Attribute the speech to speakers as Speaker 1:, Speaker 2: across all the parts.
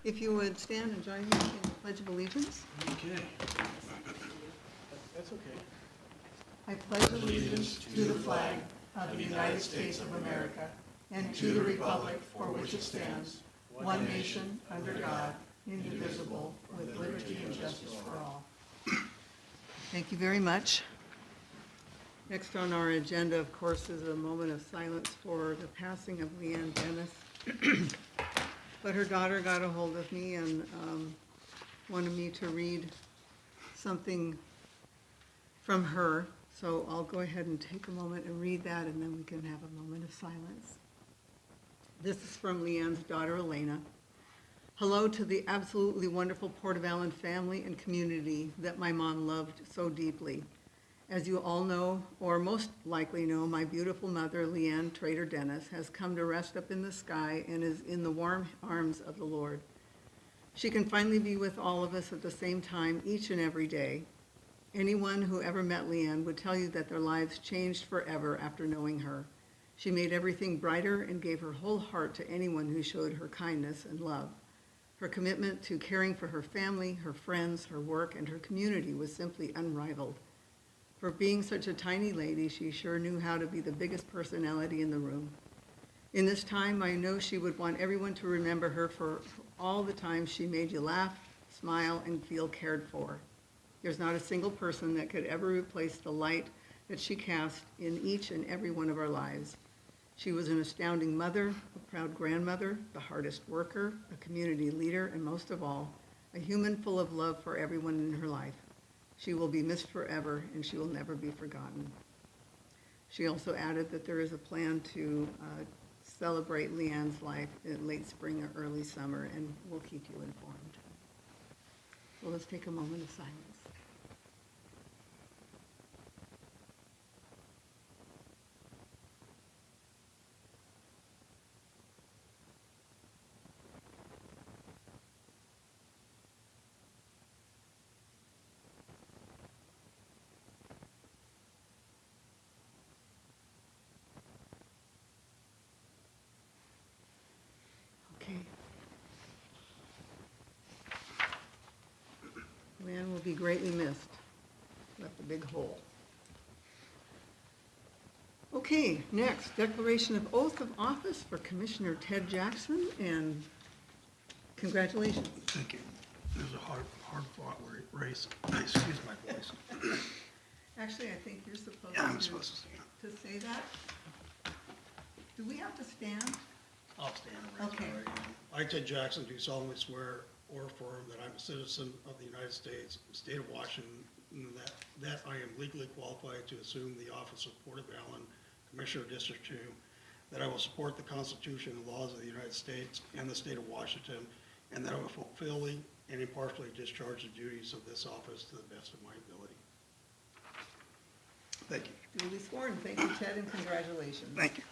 Speaker 1: If you would stand and join me in the Pledge of Allegiance.
Speaker 2: Okay. That's okay.
Speaker 1: I pledge allegiance to the flag of the United States of America and to the republic for which it stands, one nation, under God, indivisible, with liberty and justice for all. Thank you very much. Next on our agenda, of course, is a moment of silence for the passing of Leanne Dennis. But her daughter got a hold of me and wanted me to read something from her. So I'll go ahead and take a moment and read that, and then we can have a moment of silence. This is from Leanne's daughter, Elena. Hello to the absolutely wonderful Port of Allyn family and community that my mom loved so deeply. As you all know, or most likely know, my beautiful mother, Leanne Trader Dennis, has come to rest up in the sky and is in the warm arms of the Lord. She can finally be with all of us at the same time each and every day. Anyone who ever met Leanne would tell you that their lives changed forever after knowing her. She made everything brighter and gave her whole heart to anyone who showed her kindness and love. Her commitment to caring for her family, her friends, her work, and her community was simply unrivaled. For being such a tiny lady, she sure knew how to be the biggest personality in the room. In this time, I know she would want everyone to remember her for all the times she made you laugh, smile, and feel cared for. There's not a single person that could ever replace the light that she cast in each and every one of our lives. She was an astounding mother, a proud grandmother, the hardest worker, a community leader, and most of all, a human full of love for everyone in her life. She will be missed forever, and she will never be forgotten. She also added that there is a plan to celebrate Leanne's life in late spring or early summer, and we'll keep you informed. So let's take a moment of silence. Okay. Leanne will be greatly missed. Left a big hole. Okay, next, declaration of oath of office for Commissioner Ted Jackson, and congratulations.
Speaker 2: Thank you. It was a hard-fought race. Excuse my voice.
Speaker 1: Actually, I think you're supposed
Speaker 2: Yeah, I'm supposed to stand.
Speaker 1: to say that. Do we have to stand?
Speaker 2: I'll stand and raise
Speaker 1: Okay.
Speaker 2: my right hand. I, Ted Jackson, do solemnly swear or affirm that I'm a citizen of the United States, state of Washington, and that I am legally qualified to assume the office of Port of Allyn, Commissioner of District 2, that I will support the Constitution and laws of the United States and the state of Washington, and that I will fulfill and impartially discharge the duties of this office to the best of my ability. Thank you.
Speaker 1: Duly sworn. Thank you, Ted, and congratulations.
Speaker 2: Thank you.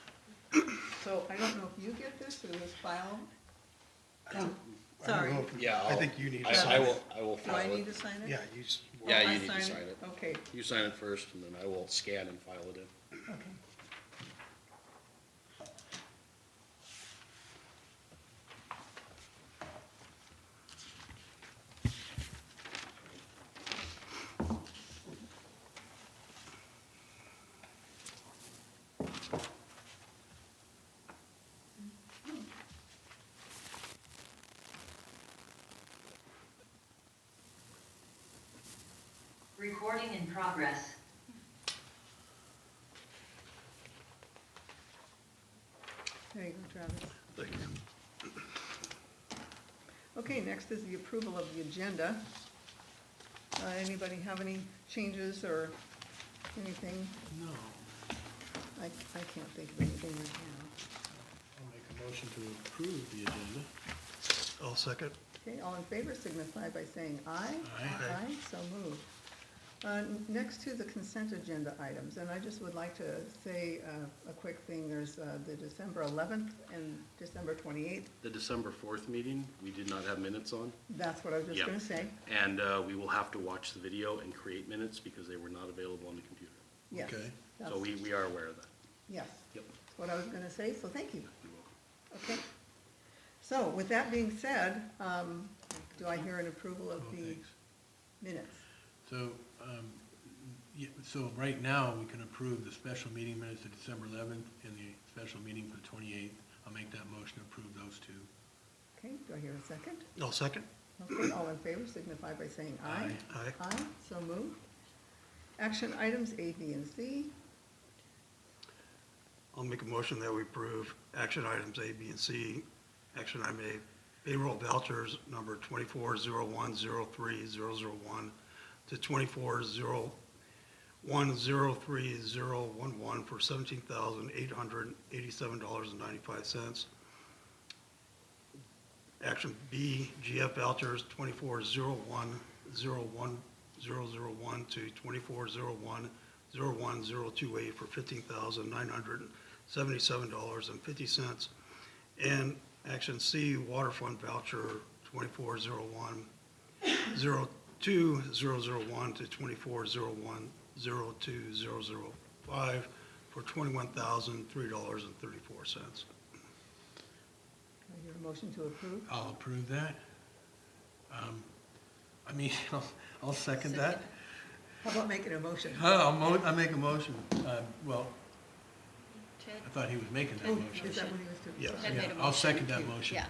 Speaker 1: So I don't know if you get this or this file.
Speaker 2: I don't
Speaker 1: Sorry.
Speaker 2: know if-
Speaker 3: Yeah,
Speaker 2: I think you need to
Speaker 3: I
Speaker 2: sign it.
Speaker 3: will
Speaker 1: Do I
Speaker 3: file
Speaker 1: need
Speaker 3: it.
Speaker 1: to sign it?
Speaker 2: Yeah, you just.
Speaker 3: Yeah,
Speaker 1: I
Speaker 3: you need to sign it.
Speaker 1: Okay,
Speaker 3: You sign it first, and then I will scan and file it in.
Speaker 1: okay.
Speaker 4: Recording in progress.
Speaker 1: There you go, Travis.
Speaker 2: Thank you.
Speaker 1: Okay, next is the approval of the agenda. Anybody have any changes or anything?
Speaker 5: No,
Speaker 1: I can't think of anything right now.
Speaker 5: I'll make a motion to approve the agenda.
Speaker 2: I'll second.
Speaker 1: Okay, all in favor signify by saying aye.
Speaker 5: Aye.
Speaker 1: So moved. Next to the consent agenda items, and I just would like to say a quick thing. There's the December 11th and December 28th.
Speaker 3: The December 4th meeting, we did not have minutes on.
Speaker 1: That's what I was just
Speaker 3: Yep.
Speaker 1: going to say.
Speaker 3: And we will have to watch the video and create minutes because they were not available on the computer.
Speaker 1: Yes.
Speaker 5: Okay.
Speaker 3: So we are aware of that.
Speaker 1: Yes,
Speaker 3: Yep.
Speaker 1: that's what I was going to say, so thank you.
Speaker 3: You will.
Speaker 1: Okay. So with that being said, do I hear an approval of
Speaker 5: Oh,
Speaker 1: the
Speaker 5: thanks.
Speaker 1: minutes?
Speaker 5: So, so right now, we can approve the special meeting minutes of December 11th and the special meeting for the 28th. I'll make that motion to approve those two.
Speaker 1: Okay, do I hear a second?
Speaker 2: No, second?
Speaker 1: Okay, all in favor signify by saying aye.
Speaker 2: Aye.
Speaker 1: Aye, so moved. Action items A, B, and C.
Speaker 2: I'll make a motion that we approve action items A, B, and C. Action item A, payroll vouchers number 2401030001 to 2401030011 for $17,887.95. Action B, GF vouchers 2401010001 to 24010128 for $15,977.50. And action C, water fund voucher 2401020001 to 2401020005 for $21,003.34.
Speaker 1: Do I hear a motion to approve?
Speaker 5: I'll approve that. I'll second that.
Speaker 1: How about making a motion?
Speaker 5: I make a motion. Well,
Speaker 6: Ted?
Speaker 5: I thought he was making that
Speaker 1: Oh,
Speaker 5: motion.
Speaker 1: is that what he was doing?
Speaker 2: Yes.
Speaker 6: Ted made a
Speaker 5: I'll
Speaker 6: motion.
Speaker 5: second that motion.
Speaker 6: Yeah,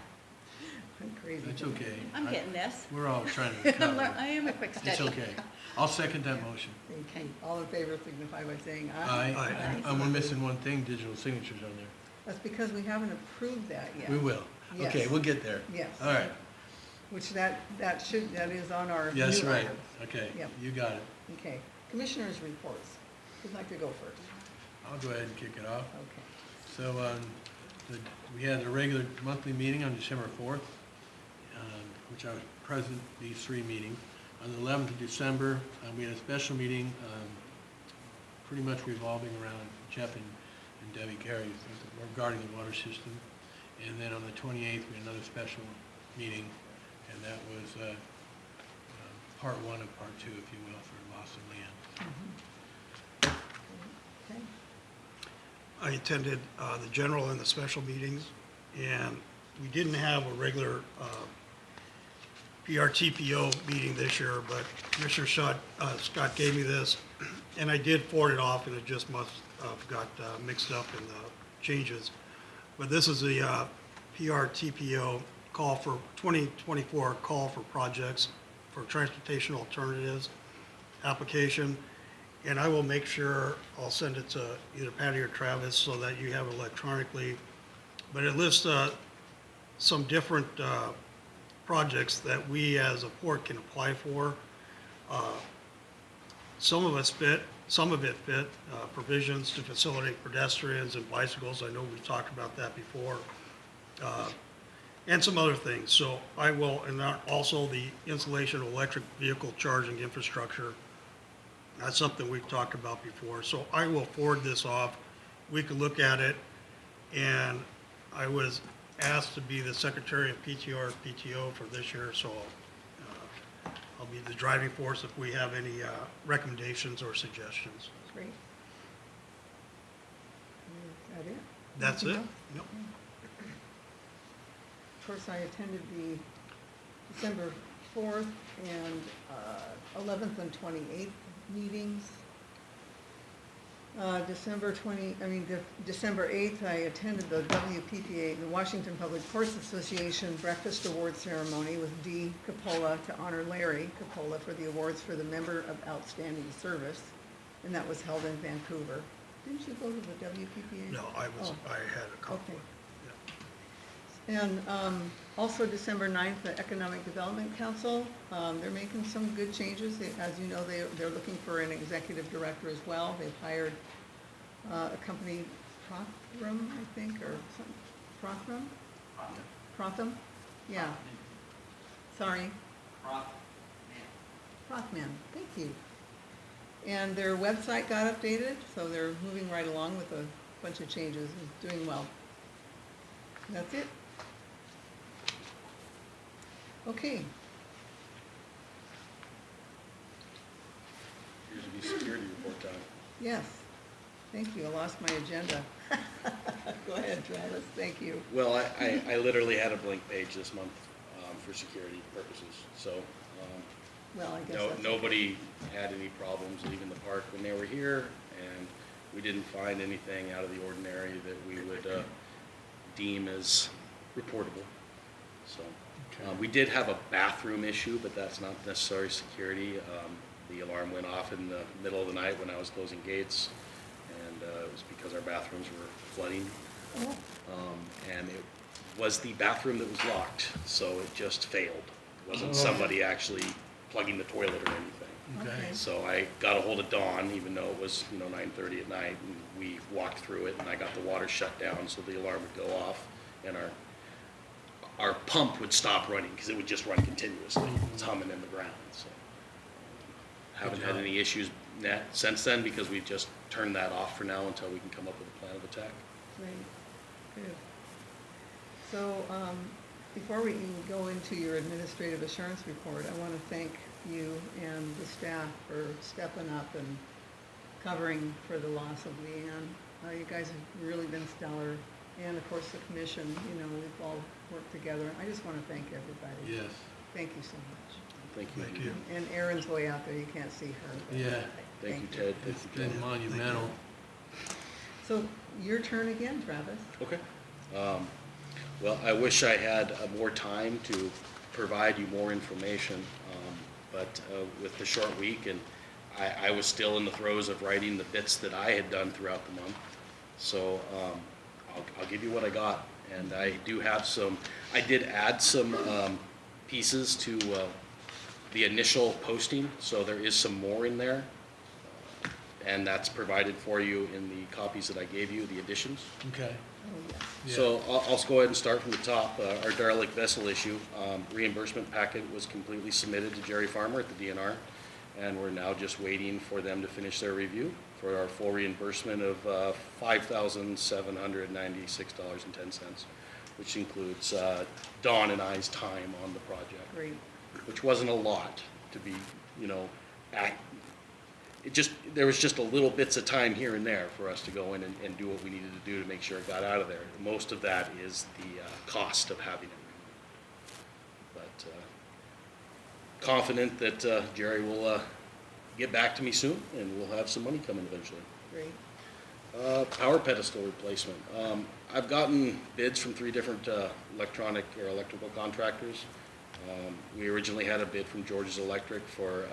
Speaker 1: I'm crazy.
Speaker 5: It's okay.
Speaker 6: I'm getting this.
Speaker 5: We're all trying to recover.
Speaker 6: I am a quick study.
Speaker 5: It's okay. I'll second that motion.
Speaker 1: Thank
Speaker 6: Okay.
Speaker 1: you. All in favor signify by saying aye.
Speaker 5: Aye. And we're missing one thing, digital signatures on there.
Speaker 1: That's because we haven't approved that yet.
Speaker 5: We will.
Speaker 1: Yes.
Speaker 5: Okay, we'll get there.
Speaker 1: Yes.
Speaker 5: All right.
Speaker 1: Which that is on our new
Speaker 5: That's right.
Speaker 1: items.
Speaker 5: Okay,
Speaker 1: Yep.
Speaker 5: you got it.
Speaker 1: Okay, commissioners' reports. Who'd like to go first?
Speaker 5: I'll go ahead and kick it off.
Speaker 1: Okay.
Speaker 5: So, we had a regular monthly meeting on December 4th, which I was present at these three meetings. On the 11th of December, we had a special meeting, pretty much revolving around Jeff and Debbie Carey regarding the water system. And then on the 28th, we had another special meeting, and that was part one of part two, if you will, for loss of land.
Speaker 1: Okay.
Speaker 2: I attended the general and the special meetings, and we didn't have a regular PRTPO meeting this year, but Commissioner Scott gave me this, and I did forward it off, and it just must have got mixed up in the changes. But this is the PRTPO call for 2024 call for projects for transportation alternatives application. And I will make sure I'll send it to either Patty or Travis so that you have it electronically. But it lists some different projects that we as a port can apply for. Some of it fit provisions to facilitate pedestrians and bicycles. I know we've talked about that before. And some other things. So I will, and also the installation of electric vehicle charging infrastructure. That's something we've talked about before. So I will forward this off. We could look at it. And I was asked to be the secretary of PTO for this year. So I'll be the driving force if we have any recommendations or suggestions.
Speaker 1: Great. Is that it?
Speaker 2: That's it?
Speaker 1: Anything else?
Speaker 2: Yep.
Speaker 1: Of course, I attended the December 4th and 11th and 28th meetings. December 8th, I attended the WPPA, the Washington Public Ports Association Breakfast Award Ceremony with Dee Capola to honor Larry Capola for the awards for the Member of Outstanding Service, and that was held in Vancouver. Didn't you go to the WPPA?
Speaker 2: No, I had a couple.
Speaker 1: Okay.
Speaker 2: Yeah.
Speaker 1: And also December 9th, the Economic Development Council, they're making some good changes. As you know, they're looking for an executive director as well. They've hired a company, Prothram, I think, or something. Prothram? Protham? Yeah. Sorry. Prothman, thank you. And their website got updated, so they're moving right along with a bunch of changes and doing well. That's it. Okay.
Speaker 3: Here's the security report, Don.
Speaker 1: Yes. Thank you, I lost my agenda. Go ahead, Travis, thank you.
Speaker 3: Well, I literally had a blank page this month for security purposes, so
Speaker 1: Well, I guess that's.
Speaker 3: nobody had any problems leaving the park when they were here, and we didn't find anything out of the ordinary that we would deem as reportable. So we did have a bathroom issue, but that's not necessarily security. The alarm went off in the middle of the night when I was closing gates, and it was because our bathrooms were flooding.
Speaker 1: Oh,
Speaker 3: And it was the bathroom that was locked, so it just failed. It wasn't somebody actually plugging the toilet or anything.
Speaker 5: Okay.
Speaker 1: Okay.
Speaker 3: So I got a hold of Dawn, even though it was 9:30 at night, and we walked through it, and I got the water shut down so the alarm would go off, and our pump would stop running because it would just run continuously. It's humming in the ground. So haven't had
Speaker 5: job.
Speaker 3: any issues since then because we've just turned that off for now until we can come up with a plan of attack.
Speaker 1: great, good. So, before we can go into your administrative assurance report, I want to thank you and the staff for stepping up and covering for the loss of Leanne. You guys have really been stellar, and of course the commission, we've all worked together. I just want to thank everybody.
Speaker 5: Yes,
Speaker 1: Thank you so much.
Speaker 3: Thank you.
Speaker 5: thank you.
Speaker 1: And Erin's way out there, you can't see her. but
Speaker 5: Yeah.
Speaker 3: Thank you, Ted. Thank
Speaker 5: It's
Speaker 3: you, Ted.
Speaker 5: been monumental.
Speaker 1: So, your turn again, Travis.
Speaker 3: Okay. Well, I wish I had more time to provide you more information, but with the short week, and I was still in the throes of writing the bits that I had done throughout the month. So I'll give you what I got, and I do have I did add some pieces to the initial posting, so there is some more in there, and that's provided for you in the copies that I gave you, the additions.
Speaker 5: Okay.
Speaker 1: Oh, yes.
Speaker 5: Yeah.
Speaker 3: So I'll go ahead and start from the top. Our derelict vessel issue, reimbursement packet was completely submitted to Jerry Farmer at the DNR, and we're now just waiting for them to finish their review for our full reimbursement of $5,796.10, which includes Dawn and I's time on the project,
Speaker 1: Great.
Speaker 3: which wasn't a lot to be, there was just a little bits of time here and there for us to go in and do what we needed to do to make sure it got out of there. Most of that is the cost of having it removed. But confident that Jerry will get back to me soon, and we'll have some money coming eventually.
Speaker 1: Great.
Speaker 3: Power pedestal replacement. I've gotten bids from 3 different electrical contractors. We originally had a bid from George's Electric for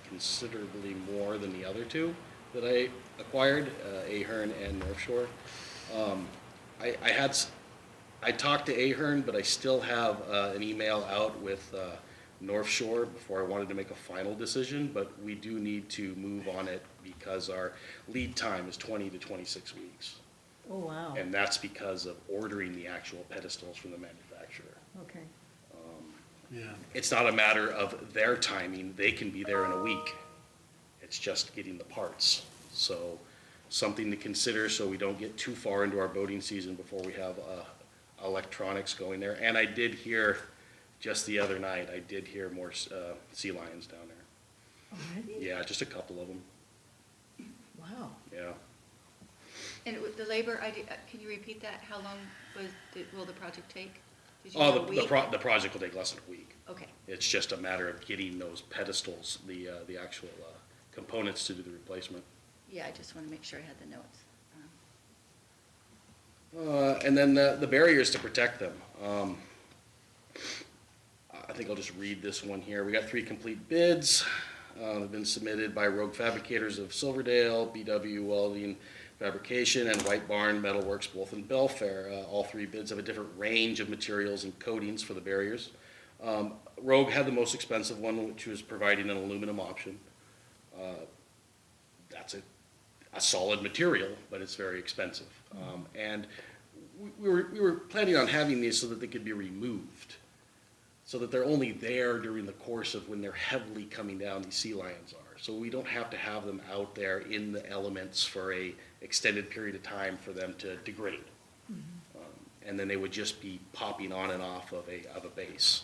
Speaker 3: considerably more than the other 2 that I acquired, Ahern and North Shore. I talked to Ahern, but I still have an email out with North Shore before I wanted to make a final decision, but we do need to move on it because our lead time is 20 to 26 weeks.
Speaker 1: Oh, wow.
Speaker 3: And that's because of ordering the actual pedestals from the manufacturer.
Speaker 1: Okay.
Speaker 5: Yeah.
Speaker 3: It's not a matter of their timing, they can be there in a week. It's just getting the parts. So something to consider so we don't get too far into our boating season before we have electronics going there. And I did hear, just the other night, I did hear more sea lions down there.
Speaker 1: Already?
Speaker 3: Yeah, just a couple of them,
Speaker 1: Wow.
Speaker 3: yeah.
Speaker 6: And the labor, can you repeat that? How long will the project take? Did you
Speaker 3: Oh,
Speaker 6: know a week?
Speaker 3: the project will take less than a week.
Speaker 6: Okay,
Speaker 3: It's just a matter of getting those pedestals, the actual components to do the replacement.
Speaker 6: yeah, I just want to make sure I had the notes.
Speaker 3: And then the barriers to protect them. I think I'll just read this one here. We got 3 complete bids. They've been submitted by Rogue Fabricators of Silverdale, BW Welding Fabrication, and White Barn Metalworks, both in Belfair. All 3 bids have a different range of materials and coatings for the barriers. Rogue had the most expensive one, which was providing an aluminum option. That's a solid material, but it's very expensive. And we were planning on having these so that they could be removed, so that they're only there during the course of when they're heavily coming down, these sea lions are. So we don't have to have them out there in the elements for a extended period of time for them to degrade. And then they would just be popping on and off of a base.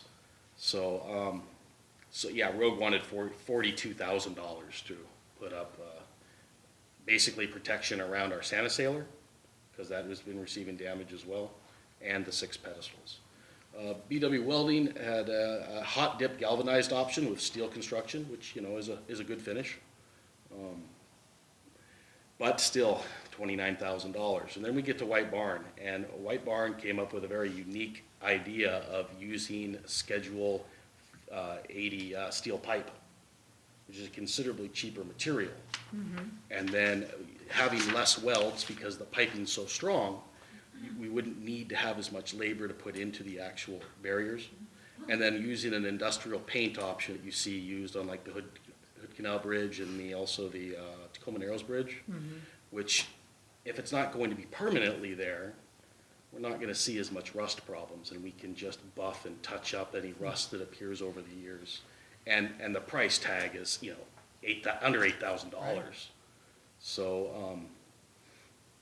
Speaker 3: So, yeah, Rogue wanted $42,000 to put up basically protection around our Santa Sailor, because that has been receiving damage as well, and the 6 pedestals. BW Welding had a hot dip galvanized option with steel construction, which, you know, is a good finish. But still, $29,000. And then we get to White Barn, and White Barn came up with a very unique idea of using Schedule 80 steel pipe, which is a considerably cheaper material. And then having less welds, because the piping's so strong, we wouldn't need to have as much labor to put into the actual barriers. And then using an industrial paint option that you see used on like the Hood Canal Bridge and also the Tacoma Narrows Bridge, which if it's not going to be permanently there, we're not going to see as much rust problems, and we can just buff and touch up any rust that appears over the years. And the price tag is, you know, under $8,000. So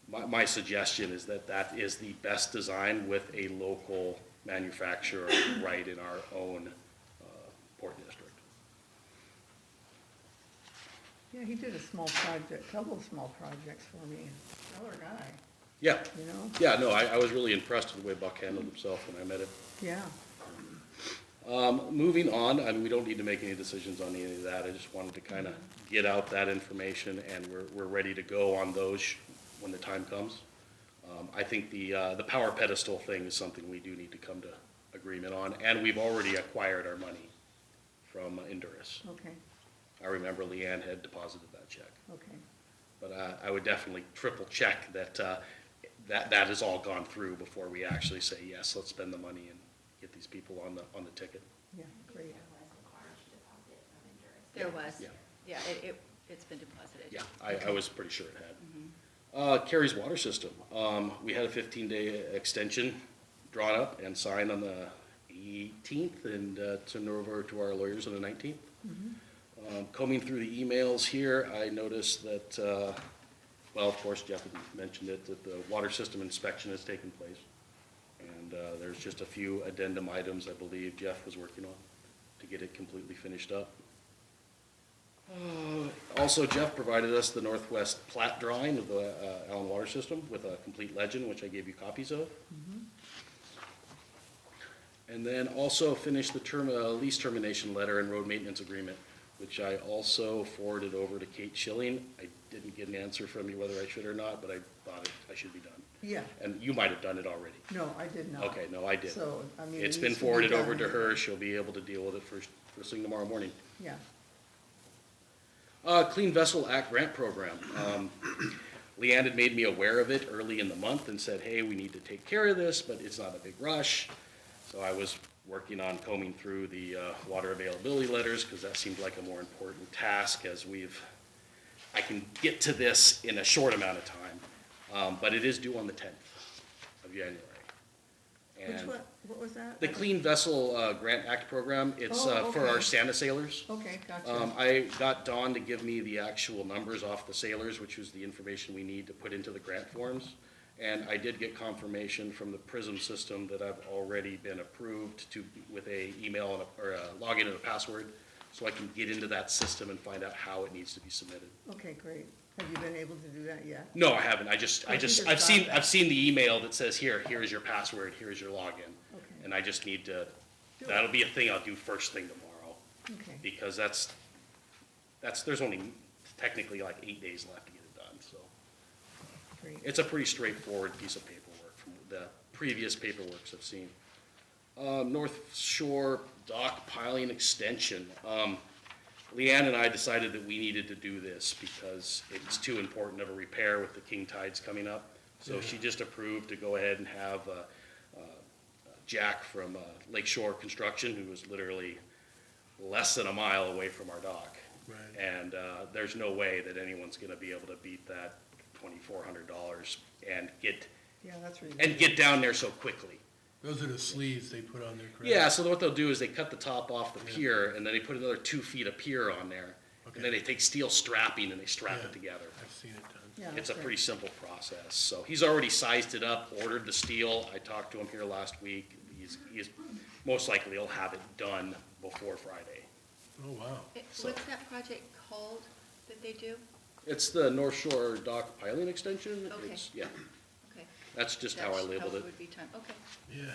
Speaker 3: my suggestion is that is the best design with a local manufacturer right in our own port district.
Speaker 1: Yeah, he did a small project, couple of small projects for me. Stellar guy,
Speaker 3: Yeah,
Speaker 1: you know?
Speaker 3: yeah, no, I was really impressed with the way Buck handled himself when I met him.
Speaker 1: Yeah.
Speaker 3: Moving on, I mean, we don't need to make any decisions on any of that. I just wanted to kind of get out that information, and we're ready to go on those when the time comes. I think the power pedestal thing is something we do need to come to agreement on, and we've already acquired our money from Indurus.
Speaker 1: Okay,
Speaker 3: I remember Leanne had deposited that check,
Speaker 1: okay.
Speaker 3: but I would definitely triple check that that has all gone through before we actually say, yes, let's spend the money and get these people on the ticket.
Speaker 1: Yeah, great.
Speaker 6: There was.
Speaker 3: Yeah.
Speaker 6: Yeah, it's been deposited.
Speaker 3: Yeah, I was pretty sure it had. Carrie's water system. We had a 15-day extension drawn up and signed on the 18th and turned over to our lawyers on the 19th. Combing through the emails here, I noticed that, well, of course, Jeff had mentioned it, that the water system inspection has taken place. And there's just a few addendum items I believe Jeff was working on to get it completely finished up. Also, Jeff provided us the Northwest plat drawing of the Allyn water system with a complete legend, which I gave you copies of. And then also finished the lease termination letter and road maintenance agreement, which I also forwarded over to Kate Schilling. I didn't get an answer from you whether I should or not, but I thought I should be done.
Speaker 1: Yeah,
Speaker 3: And you might have done it already.
Speaker 1: no, I did not.
Speaker 3: Okay, no, I did.
Speaker 1: So, I mean.
Speaker 3: It's
Speaker 1: it
Speaker 3: been
Speaker 1: needs to be
Speaker 3: forwarded over
Speaker 1: done.
Speaker 3: to her. She'll be able to deal with it first thing tomorrow morning.
Speaker 1: Yeah,
Speaker 3: Clean Vessel Act grant program. Leanne had made me aware of it early in the month and said, hey, we need to take care of this, but it's not a big rush. So I was working on combing through the water availability letters, because that seemed like a more important task, as I can get to this in a short amount of time, but it is due on the 10th of January.
Speaker 1: which
Speaker 3: And
Speaker 1: one, what was that?
Speaker 3: the Clean Vessel Grant Act program, it's
Speaker 1: Oh,
Speaker 3: for our
Speaker 1: okay.
Speaker 3: Santa sailors.
Speaker 1: Okay, gotcha.
Speaker 3: I got Dawn to give me the actual numbers off the sailors, which was the information we need to put into the grant forms. And I did get confirmation from the PRISM system that I've already been approved with a email or a login and a password, so I can get into that system and find out how it needs to be submitted.
Speaker 1: Okay, great. Have you been able to do that yet?
Speaker 3: No, I haven't.
Speaker 1: I think
Speaker 3: I've
Speaker 1: it's
Speaker 3: seen,
Speaker 1: got that.
Speaker 3: I've seen the email that says, here's your password, here's your login.
Speaker 1: Okay.
Speaker 3: And I just need to,
Speaker 1: Do it.
Speaker 3: that'll be a thing I'll do first thing tomorrow.
Speaker 1: Okay,
Speaker 3: Because there's only technically like 8 days left to get it done, so.
Speaker 1: great.
Speaker 3: It's a pretty straightforward piece of paperwork from the previous paperworks I've seen. North Shore dock piling extension. Leanne and I decided that we needed to do this because it's too important of a repair with the king tides coming up. So she just approved to go ahead and have Jack from Lakeshore Construction, who was literally less than a mile away from our dock.
Speaker 5: Right.
Speaker 3: And there's no way that anyone's gonna be able to beat that $2,400 and
Speaker 1: Yeah, that's really.
Speaker 3: get down there so quickly.
Speaker 5: Those are the sleeves they put on there, correct?
Speaker 3: Yeah, so what they'll do is they cut the top off the pier, and then they put another 2 feet of pier on there. And then they take steel strapping and they strap
Speaker 5: Yeah.
Speaker 3: it together.
Speaker 5: I've seen it done.
Speaker 1: Yeah,
Speaker 3: It's a
Speaker 1: that's
Speaker 3: pretty
Speaker 1: great.
Speaker 3: simple process. So he's already sized it up, ordered the steel. I talked to him here last week. He's most likely he'll have it done before Friday.
Speaker 5: Oh, wow.
Speaker 6: What's that project called that they do?
Speaker 3: It's the North Shore Dock piling extension.
Speaker 6: Okay.
Speaker 3: Yeah,
Speaker 6: Okay.
Speaker 3: that's just how I labeled it.
Speaker 6: Would be time, okay,
Speaker 5: Yeah.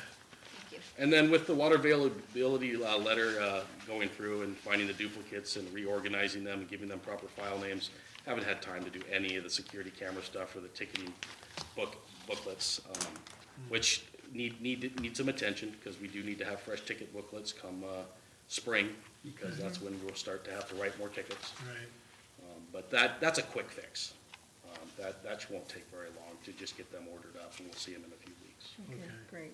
Speaker 6: thank you.
Speaker 3: And then with the water availability letter going through and finding the duplicates and reorganizing them and giving them proper file names, haven't had time to do any of the security camera stuff or the ticketing booklets, which need some attention, because we do need to have fresh ticket booklets come spring, because that's when we'll start to have to write more tickets.
Speaker 5: Right.
Speaker 3: But that's a quick fix. That won't take very long to just get them ordered up, and we'll see them in a few weeks.
Speaker 1: Okay,
Speaker 5: Okay.
Speaker 1: great.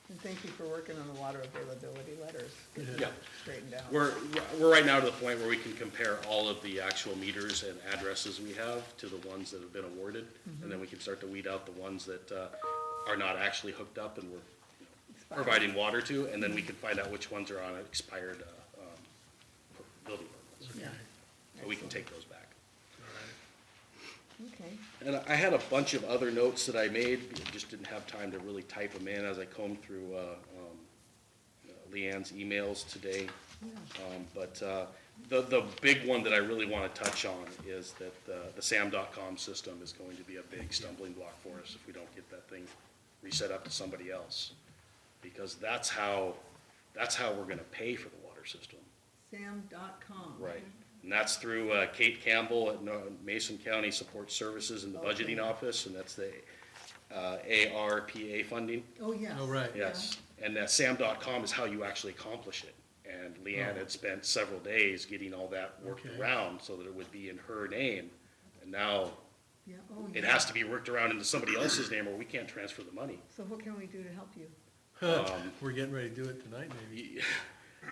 Speaker 1: And thank you for working on the water availability letters. Get
Speaker 5: Yeah.
Speaker 1: that straightened out.
Speaker 3: We're right now to the point where we can compare all of the actual meters and addresses we have to the ones that have been awarded, and then we can start to weed out the ones that are not actually hooked up and we're
Speaker 1: Expired.
Speaker 3: providing water to, and then we can find out which ones are on expired building permits.
Speaker 1: Yeah,
Speaker 3: So we can take those back.
Speaker 5: All right.
Speaker 1: okay.
Speaker 3: And I had a bunch of other notes that I made, just didn't have time to really type them in as I combed through Leanne's emails today. But the big one that I really want to touch on is that the SAM.com system is going to be a big stumbling block for us if we don't get that thing reset up to somebody else. Because that's how we're going to pay for the water system.
Speaker 1: Sam.com.
Speaker 3: Right. And that's through Kate Campbell at Mason County Support Services in the budgeting office, and that's the ARPA funding.
Speaker 1: Oh, yes.
Speaker 5: Oh, right.
Speaker 3: Yes. And that SAM.com is how you actually accomplish it. And Leanne had spent several days getting all that worked
Speaker 5: Okay.
Speaker 3: around so that it would be in her name. And now
Speaker 1: Yeah, oh,
Speaker 3: it
Speaker 1: yeah.
Speaker 3: has to be worked around into somebody else's name, or we can't transfer the money.
Speaker 1: So what can we do to help you?
Speaker 5: We're getting ready to do it tonight, maybe.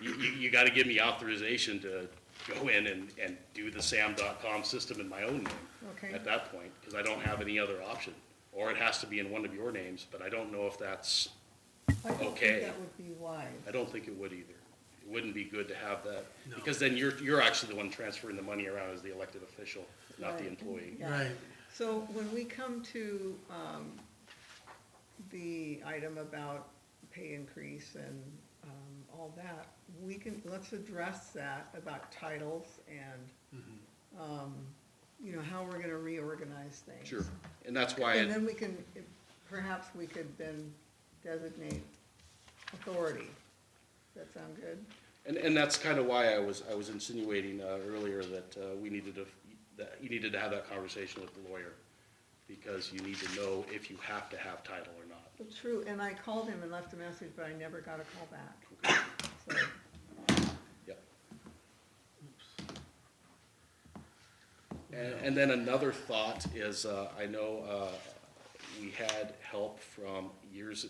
Speaker 3: You gotta give me authorization to go in and do the SAM.com system in my own name
Speaker 1: Okay.
Speaker 3: at that point, because I don't have any other option. Or it has to be in one of your names, but I don't know if that's,
Speaker 1: I don't
Speaker 3: okay.
Speaker 1: think that would be wise.
Speaker 3: I don't think it would either. It wouldn't be good to have that,
Speaker 5: No.
Speaker 3: because then you're actually the one transferring the money around as the elected official, not the
Speaker 1: Right.
Speaker 3: employee.
Speaker 1: Yeah.
Speaker 5: Right.
Speaker 1: So when we come to the item about pay increase and all that, let's address that about titles and, how we're gonna reorganize things.
Speaker 3: Sure, and that's why,
Speaker 1: And then perhaps we could then designate authority. Does that sound good?
Speaker 3: and that's kind of why I was insinuating earlier that we needed that you needed to have that conversation with the lawyer, because you need to know if you have to have title or not.
Speaker 1: Well, true, and I called him and left a message, but I never got a call back. So,
Speaker 3: Yep. And then another thought is, I know we had help from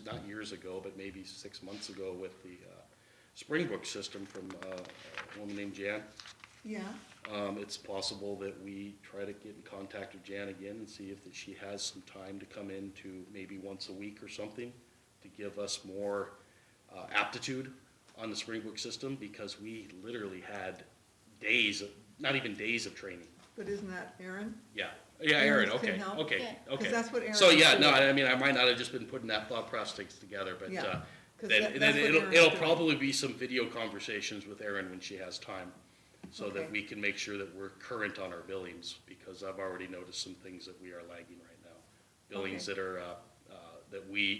Speaker 3: not years ago, but maybe 6 months ago with the Springbrook system from a woman named Jan.
Speaker 1: yeah,
Speaker 3: It's possible that we try to get in contact with Jan again and see if that she has some time to come in to maybe once a week or something to give us more aptitude on the Springbrook system, because we literally had not even days of training.
Speaker 1: but isn't that Aaron?
Speaker 3: Yeah, Aaron,
Speaker 1: Aaron can
Speaker 3: okay,
Speaker 1: help?
Speaker 3: okay,
Speaker 6: Yeah.
Speaker 3: okay.
Speaker 1: 'Cause that's what Aaron
Speaker 3: So,
Speaker 1: was
Speaker 3: yeah, no,
Speaker 1: doing.
Speaker 3: I mean, I might not have just been putting that thought process together, but
Speaker 1: Yeah, 'cause
Speaker 3: then
Speaker 1: that's what
Speaker 3: it'll
Speaker 1: Aaron's doing.
Speaker 3: probably be some video conversations with Erin when she has time, so that
Speaker 1: Okay.
Speaker 3: we can make sure that we're current on our billings, because I've already noticed some things that we are lagging right now. Billings
Speaker 1: Okay.
Speaker 3: that are,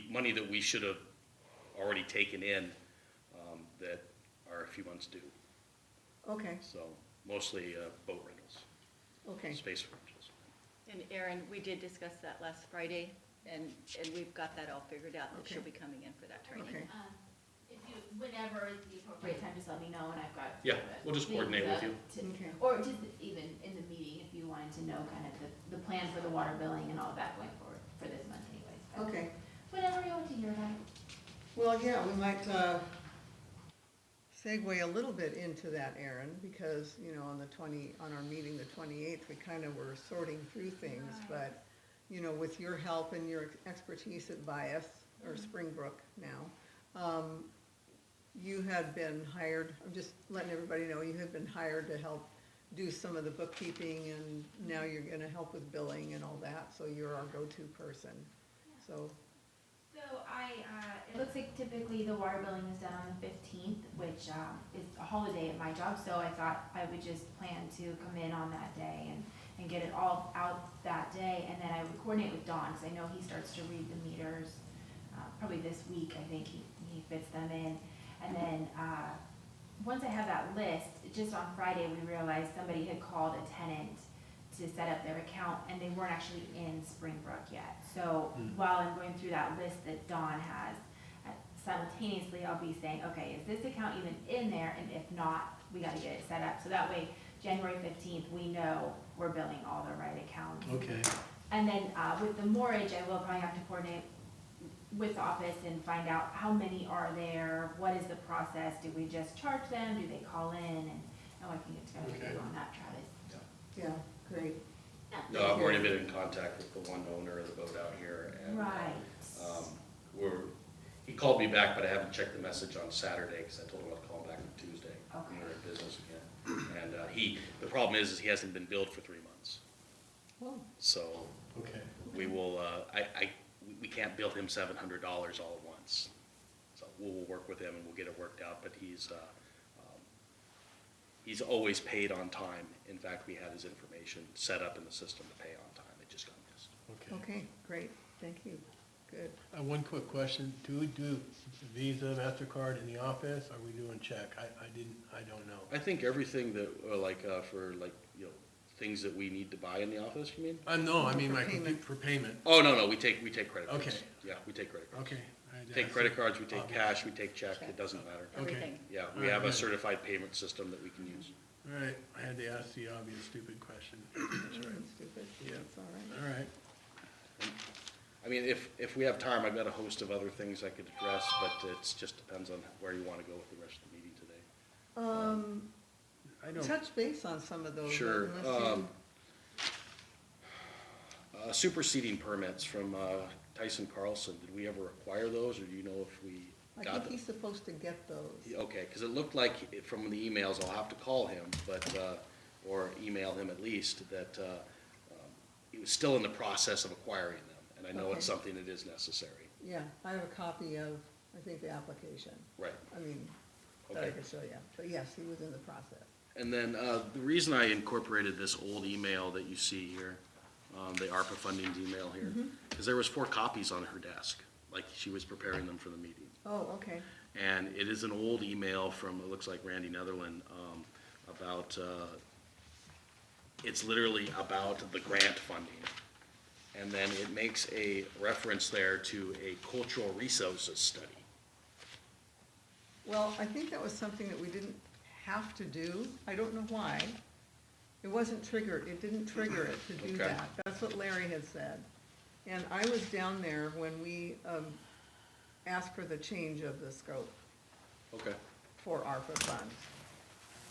Speaker 3: money that we should have already taken in, that are a few months due.
Speaker 1: Okay,
Speaker 3: So mostly boat rentals,
Speaker 1: okay,
Speaker 3: space rentals.
Speaker 6: And Erin, we did discuss that last Friday, and we've got that all figured out, that
Speaker 1: Okay.
Speaker 6: she'll be coming in for that training.
Speaker 1: okay.
Speaker 7: If you, whenever is the appropriate time, just let me know, and I've got.
Speaker 3: Yeah, we'll just coordinate with you.
Speaker 1: Okay.
Speaker 7: Or just even in the meeting, if you wanted to know kind of the plan for the water billing and all of that going forward for this month anyways. But
Speaker 1: Okay,
Speaker 7: whatever you want to hear about.
Speaker 1: well, yeah, we might segue a little bit into that, Aaron, because, on our meeting the 28th, we kind of were sorting through things, but, with your help and your expertise at Bias, or Springbrook now, you had been hired, I'm just letting everybody know, you had been hired to help do some of the bookkeeping, and now you're gonna help with billing and all that, so you're our go-to person, so,
Speaker 7: So it looks like typically the water billing is done on the 15th, which is a holiday at my job, so I thought I would just plan to come in on that day and and get it all out that day, and then I would coordinate with Don, because I know he starts to read the meters, probably this week, I think he fits them in. And then, once I have that list, just on Friday, we realized somebody had called a tenant to set up their account, and they weren't actually in Springbrook yet. So while I'm going through that list that Dawn has, simultaneously I'll be saying, okay, is this account even in there? And if not, we gotta get it set up. So that way, January 15th, we know we're billing all the right accounts.
Speaker 5: Okay,
Speaker 7: And then, with the mortgage, I will probably have to coordinate with the office and find out how many are there, what is the process, do we just charge them, do they call in, and I can get together with
Speaker 5: Okay.
Speaker 7: you on that, Travis.
Speaker 1: Yeah, great.
Speaker 3: No, I've already been in contact with the one owner of the boat out here, and
Speaker 7: Right.
Speaker 3: he called me back, but I haven't checked the message on Saturday, because I told him I'd call him back on Tuesday.
Speaker 7: Okay.
Speaker 3: When we're in business again. And the problem is he hasn't been billed for 3 months.
Speaker 1: Well,
Speaker 3: So
Speaker 5: okay.
Speaker 3: we will, we can't bill him $700 all at once. So we'll work with him and we'll get it worked out, but he's always paid on time. In fact, we had his information set up in the system to pay on time. It just got missed.
Speaker 1: okay, great, thank you, good.
Speaker 5: One quick question, do we do Visa, MasterCard in the office, or are we doing check? I don't know.
Speaker 3: I think everything that, for things that we need to buy in the office, you mean?
Speaker 5: No, I mean
Speaker 1: For
Speaker 5: like
Speaker 1: payment.
Speaker 5: for payment.
Speaker 3: Oh, no, we take credit cards.
Speaker 5: Okay.
Speaker 3: Yeah, we take credit cards.
Speaker 5: Okay.
Speaker 3: Take credit cards, we take
Speaker 5: Obvious.
Speaker 3: cash, we take check, it doesn't matter.
Speaker 5: Okay.
Speaker 6: Everything.
Speaker 3: Yeah, we
Speaker 5: All
Speaker 3: have a
Speaker 5: right.
Speaker 3: certified payment system that we can use.
Speaker 5: All right, I had to ask the obvious stupid question. That's right.
Speaker 1: Stupid,
Speaker 5: Yeah.
Speaker 1: that's all right.
Speaker 5: All right.
Speaker 3: I mean, if we have time, I've got a host of other things I could address, but it just depends on where you want to go with the rest of the meeting today.
Speaker 5: I don't,
Speaker 1: Touch base on some of those.
Speaker 3: Sure.
Speaker 1: unless you-
Speaker 3: Superseding permits from Tyson Carlson, did we ever acquire those, or do you know if we
Speaker 1: I
Speaker 3: got
Speaker 1: think
Speaker 3: them?
Speaker 1: he's supposed to get those.
Speaker 3: Okay, because it looked like from the emails, I'll have to call him, but, or email him at least, that he was still in the process of acquiring them, and I know it's
Speaker 1: Okay.
Speaker 3: something that is necessary.
Speaker 1: Yeah, I have a copy of, I think, the application.
Speaker 3: Right.
Speaker 1: I mean, that I
Speaker 3: Okay.
Speaker 1: can show you, but yes, he was in the process.
Speaker 3: And then the reason I incorporated this old email that you see here, the ARPA fundings email here, because there was 4 copies on her desk, like she was preparing them for the meeting.
Speaker 1: Oh, okay,
Speaker 3: And it is an old email from, it looks like Randy Netherland, about, it's literally about the grant funding. And then it makes a reference there to a cultural resources study.
Speaker 1: well, I think that was something that we didn't have to do, I don't know why. It wasn't triggered, it didn't trigger it to do
Speaker 3: Okay.
Speaker 1: that, that's what Larry had said. And I was down there when we, asked for the change of the scope
Speaker 3: Okay.
Speaker 1: for ARPA funds.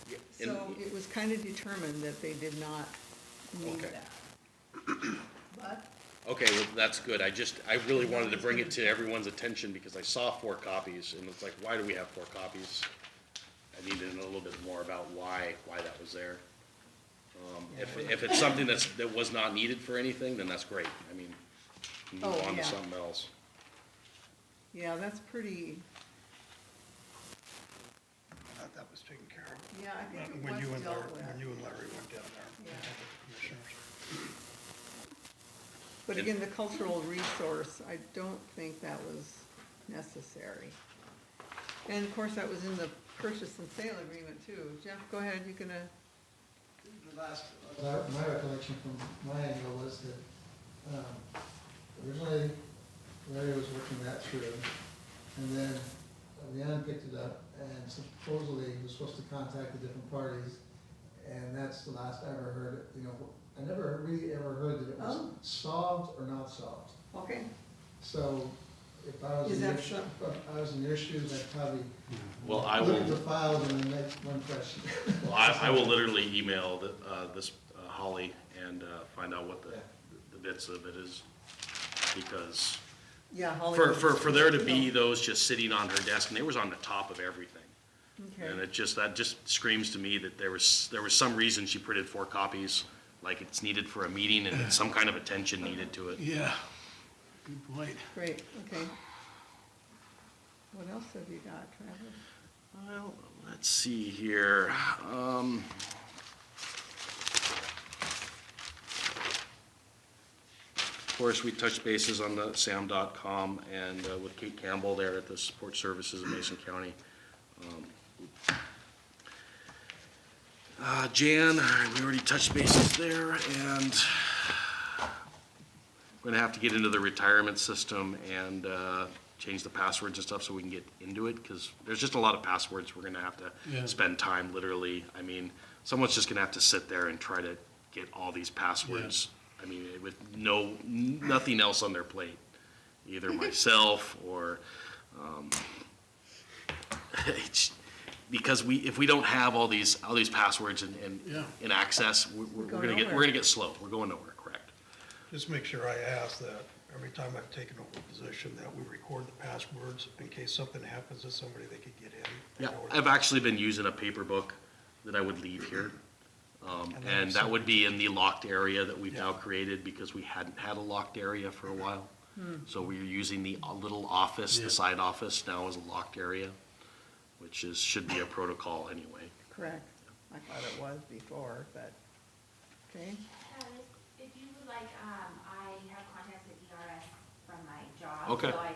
Speaker 3: Yeah,
Speaker 1: So
Speaker 3: and-
Speaker 1: it was kind of determined that they did not need
Speaker 3: Okay.
Speaker 1: that. But,
Speaker 3: Okay, well, that's good. I really wanted to bring it to everyone's attention because I saw 4 copies, and it's like, why do we have 4 copies? I needed to know a little bit more about why that was there. If it's something that was not needed for anything, then that's great. I mean, move
Speaker 1: Oh,
Speaker 3: on to
Speaker 1: yeah.
Speaker 3: something else.
Speaker 1: yeah, that's pretty,
Speaker 2: I thought that was taken care of.
Speaker 1: yeah, I think it
Speaker 2: When you
Speaker 1: was
Speaker 2: and
Speaker 1: dealt
Speaker 2: Larry,
Speaker 1: with.
Speaker 2: when you and Larry went down there.
Speaker 1: Yeah.
Speaker 2: with the commissioners.
Speaker 1: But
Speaker 3: And-
Speaker 1: again, the cultural resource, I don't think that was necessary. And of course, that was in the purchase and sale agreement too. Jeff, go ahead, you can,
Speaker 8: The last, my recollection from my angle was that originally Larry was working that through, and then Leanne picked it up, and supposedly he was supposed to contact the different parties, and that's the last I ever heard, I never really ever heard that it was
Speaker 1: Oh.
Speaker 8: solved or not solved.
Speaker 1: okay.
Speaker 8: So if I was
Speaker 1: Is
Speaker 8: in your,
Speaker 1: that so?
Speaker 8: if I was in your shoes, I'd probably
Speaker 3: Well, I
Speaker 8: look at the
Speaker 3: will,
Speaker 8: files and then make one question.
Speaker 3: well, I will literally email this Holly and find out what
Speaker 8: Yeah.
Speaker 3: the bits of it is. Because
Speaker 1: Yeah, Holly.
Speaker 3: for there to be those just sitting on her desk, and they was on the top of everything. And
Speaker 1: Okay,
Speaker 3: that just screams to me that there was some reason she printed 4 copies, like it's needed for a meeting and some kind of attention needed to it.
Speaker 5: yeah, good point.
Speaker 1: great, okay. What else have you got, Travis?
Speaker 3: Well, let's see here. Of course, we touched bases on the sam.com and with Kate Campbell there at the Support Services in Mason County. Jan, we already touched bases there, and we're gonna have to get into the retirement system and change the passwords and stuff so we can get into it, because there's just a lot of passwords we're gonna have
Speaker 5: Yeah.
Speaker 3: to spend time, literally. I mean, someone's just gonna have to sit there and try to get all these passwords. I mean, with nothing else on their plate, either myself or, because if we don't have all these passwords
Speaker 5: Yeah.
Speaker 3: in access, we're
Speaker 1: go
Speaker 3: gonna
Speaker 1: nowhere.
Speaker 3: get slow. We're going nowhere, correct?
Speaker 2: Just make sure I ask that every time I've taken over a position that we record the passwords in case something happens to somebody, they could get in.
Speaker 3: Yeah,
Speaker 2: You know,
Speaker 3: I've actually been using a paper book that I would leave here. And that would be in the locked area that we've now created, because we hadn't had a locked area for a while. So we're using the little office,
Speaker 5: Yeah.
Speaker 3: the side office now as a locked area, which should be a protocol anyway.
Speaker 1: Correct. I thought it was before, but, okay.
Speaker 7: If you would like, I have contacts at DRS from my job.
Speaker 3: Okay.
Speaker 7: So I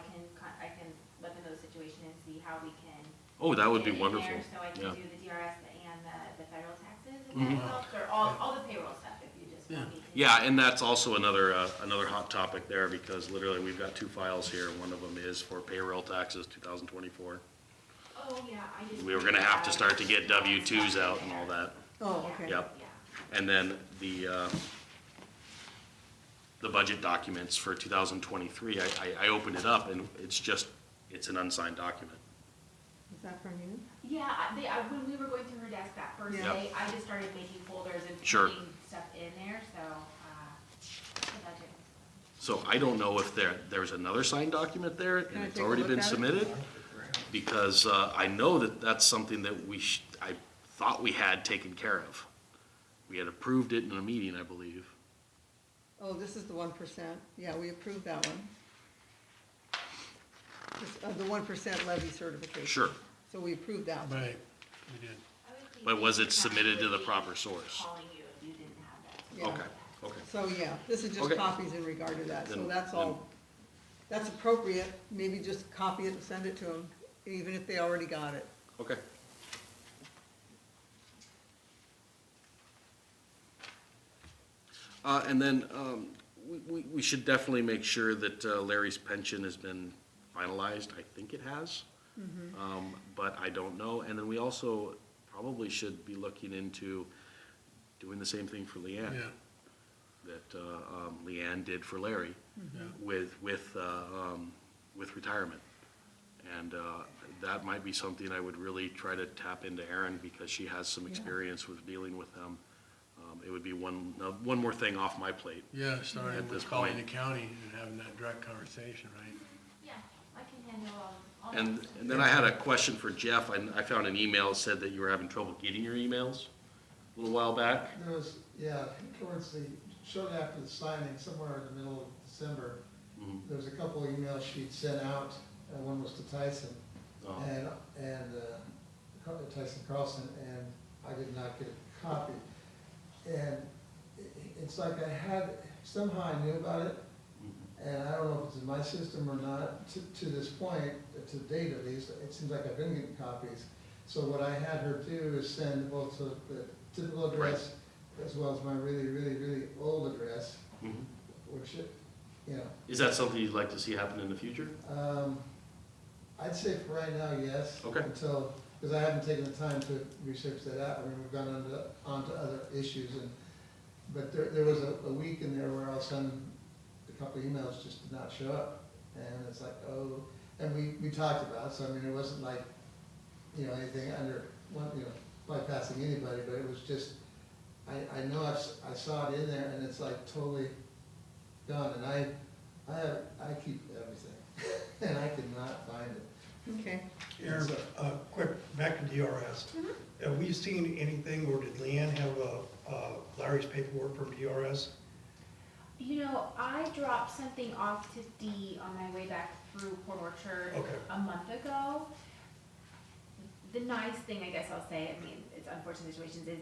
Speaker 7: can let them know the situation and see how we can.
Speaker 3: Oh, that would be
Speaker 7: get in
Speaker 3: wonderful.
Speaker 7: there. So I
Speaker 3: Yeah.
Speaker 7: can do the DRS and the federal taxes, if
Speaker 3: Mhm.
Speaker 7: that helps, or all the payroll stuff, if you just want me to.
Speaker 3: Yeah, and that's also another hot topic there, because literally we've got two files here. One of them is for payroll taxes 2024.
Speaker 7: Oh, yeah, I just.
Speaker 3: We were gonna have to start to get W-2s out and all that.
Speaker 1: Oh, okay.
Speaker 3: Yep.
Speaker 7: Yeah.
Speaker 3: And then the budget documents for 2023, I opened it up and it's an unsigned document.
Speaker 1: Is that from you?
Speaker 7: Yeah, when we were going through her desk that first
Speaker 1: Yeah.
Speaker 7: day, I just started making folders and
Speaker 3: Sure.
Speaker 7: putting stuff in there, so, the budget.
Speaker 3: So I don't know if there's another signed document there
Speaker 1: Can I
Speaker 3: and it's
Speaker 1: take a
Speaker 3: already
Speaker 1: look
Speaker 3: been
Speaker 1: at it?
Speaker 3: submitted, because I know that's something that I thought we had taken care of. We had approved it in a meeting, I believe.
Speaker 1: Oh, this is the 1%. Yeah, we approved that one. The 1% levy certification.
Speaker 3: Sure.
Speaker 1: So we approved that one.
Speaker 5: Right, we did.
Speaker 7: I would think
Speaker 3: But was
Speaker 7: the
Speaker 3: it submitted to the
Speaker 7: would be
Speaker 3: proper source?
Speaker 7: Calling you if you didn't have that.
Speaker 1: Yeah.
Speaker 3: Okay.
Speaker 1: So, yeah, this is just
Speaker 3: Okay.
Speaker 1: copies in regard to that, so
Speaker 3: Then-
Speaker 1: that's all, that's appropriate, maybe just copy it and send it to them, even if they already got it.
Speaker 3: Okay. And then we should definitely make sure that Larry's pension has been finalized. I think it has, but I don't know. And then we also probably should be looking into doing the same thing for Leanne.
Speaker 5: Yeah,
Speaker 3: That Leanne did for Larry
Speaker 5: yeah.
Speaker 3: with retirement. And that might be something I would really try to tap into Erin, because she has some experience with dealing with them. It would be one more thing off my plate.
Speaker 5: Yeah, starting
Speaker 3: At this
Speaker 5: with calling the
Speaker 3: point.
Speaker 5: county and having that direct conversation, right?
Speaker 7: Yeah, I can handle all
Speaker 3: And,
Speaker 7: that.
Speaker 3: and then I had a question for Jeff. I found an email that said that you were having trouble getting your emails a little while back.
Speaker 8: There was, yeah, towards shortly after the signing, somewhere in the middle of December,
Speaker 3: Mhm.
Speaker 8: there was a couple of emails she'd sent out. One was to Tyson
Speaker 3: Oh.
Speaker 8: and Tyson Carlson, and I did not get a copy. And it's like somehow I knew about it, and I don't know if it's in my system or not, to this point, to date at least, it seems like I've been getting copies. So what I had her do is send both the typical address as well as my really, really, really old address,
Speaker 3: Mhm.
Speaker 8: which,
Speaker 3: Is that something you'd like to see happen in the future?
Speaker 8: I'd say for right now, yes.
Speaker 3: Okay.
Speaker 8: Because I haven't taken the time to research that out. I mean, we've gone on to other issues, but there was a week in there where all of a sudden, a couple of emails just did not show up. And it's like, oh, and we talked about it, so I mean, it wasn't like, anything under, bypassing anybody, but it was just, I know I saw it in there, and it's like totally gone, and I keep everything, and I cannot find it.
Speaker 1: Okay.
Speaker 2: Aaron, quick, back to DRS. Have we seen anything, or did Leanne have Larry's paperwork from DRS?
Speaker 7: I dropped something off to Dee on my way back through Port Orchard
Speaker 2: Okay.
Speaker 7: a month ago. The nice thing, I guess I'll say, I mean, it's unfortunate situations, is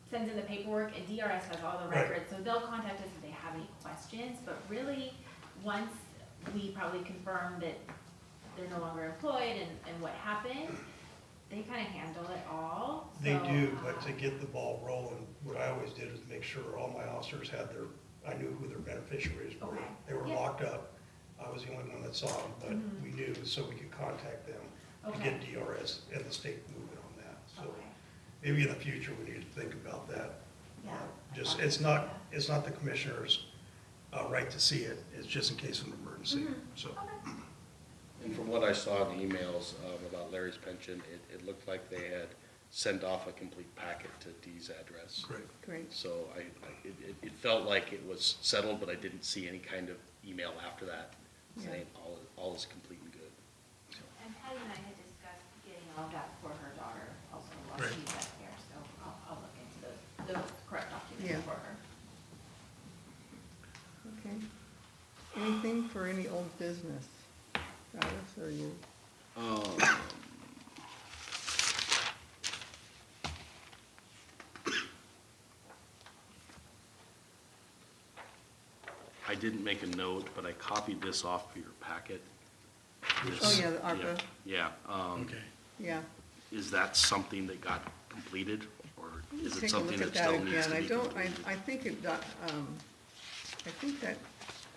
Speaker 7: sends in the paperwork, and DRS has all the
Speaker 2: Right.
Speaker 7: records, so they'll contact us if they have any questions, but really, once we probably confirm that they're no longer employed and what happened, they kind of handle it all.
Speaker 2: They
Speaker 7: So,
Speaker 2: do, but to get the ball rolling, what I always did is make sure all my officers had I knew who their beneficiaries were.
Speaker 7: Okay.
Speaker 2: They were
Speaker 7: Yeah.
Speaker 2: locked up. I was the only one that saw them, but we knew, so we could contact them to
Speaker 7: Okay.
Speaker 2: get DRS and the state moving on that. So
Speaker 7: Okay.
Speaker 2: maybe in the future, we need to think about that.
Speaker 7: Yeah.
Speaker 2: Just, it's not the commissioner's right to see it, it's just in case of an emergency, so.
Speaker 7: Okay.
Speaker 3: And from what I saw in the emails about Larry's pension, it looked like they had sent off a complete packet to Dee's address.
Speaker 2: Great.
Speaker 1: Great.
Speaker 3: So it felt like it was settled, but I didn't see any kind of email after that saying all is complete and good. So,
Speaker 7: And Patty and I had discussed getting all of that for her daughter also while
Speaker 2: Right.
Speaker 7: she's up here, so I'll look into those correct documents
Speaker 1: Yeah.
Speaker 7: for her.
Speaker 1: Okay. Anything for any old business? Travis, or you?
Speaker 3: I didn't make a note, but I copied this off for your packet.
Speaker 1: Oh,
Speaker 3: This-
Speaker 1: yeah, the ARPA,
Speaker 3: Yeah,
Speaker 2: Okay.
Speaker 1: yeah.
Speaker 3: is that something that got completed, or is it
Speaker 1: Take a
Speaker 3: something
Speaker 1: look
Speaker 3: that
Speaker 1: at
Speaker 3: still
Speaker 1: that
Speaker 3: needs
Speaker 1: again.
Speaker 3: to
Speaker 1: I
Speaker 3: be
Speaker 1: don't,
Speaker 3: completed?
Speaker 1: I think it got, I think that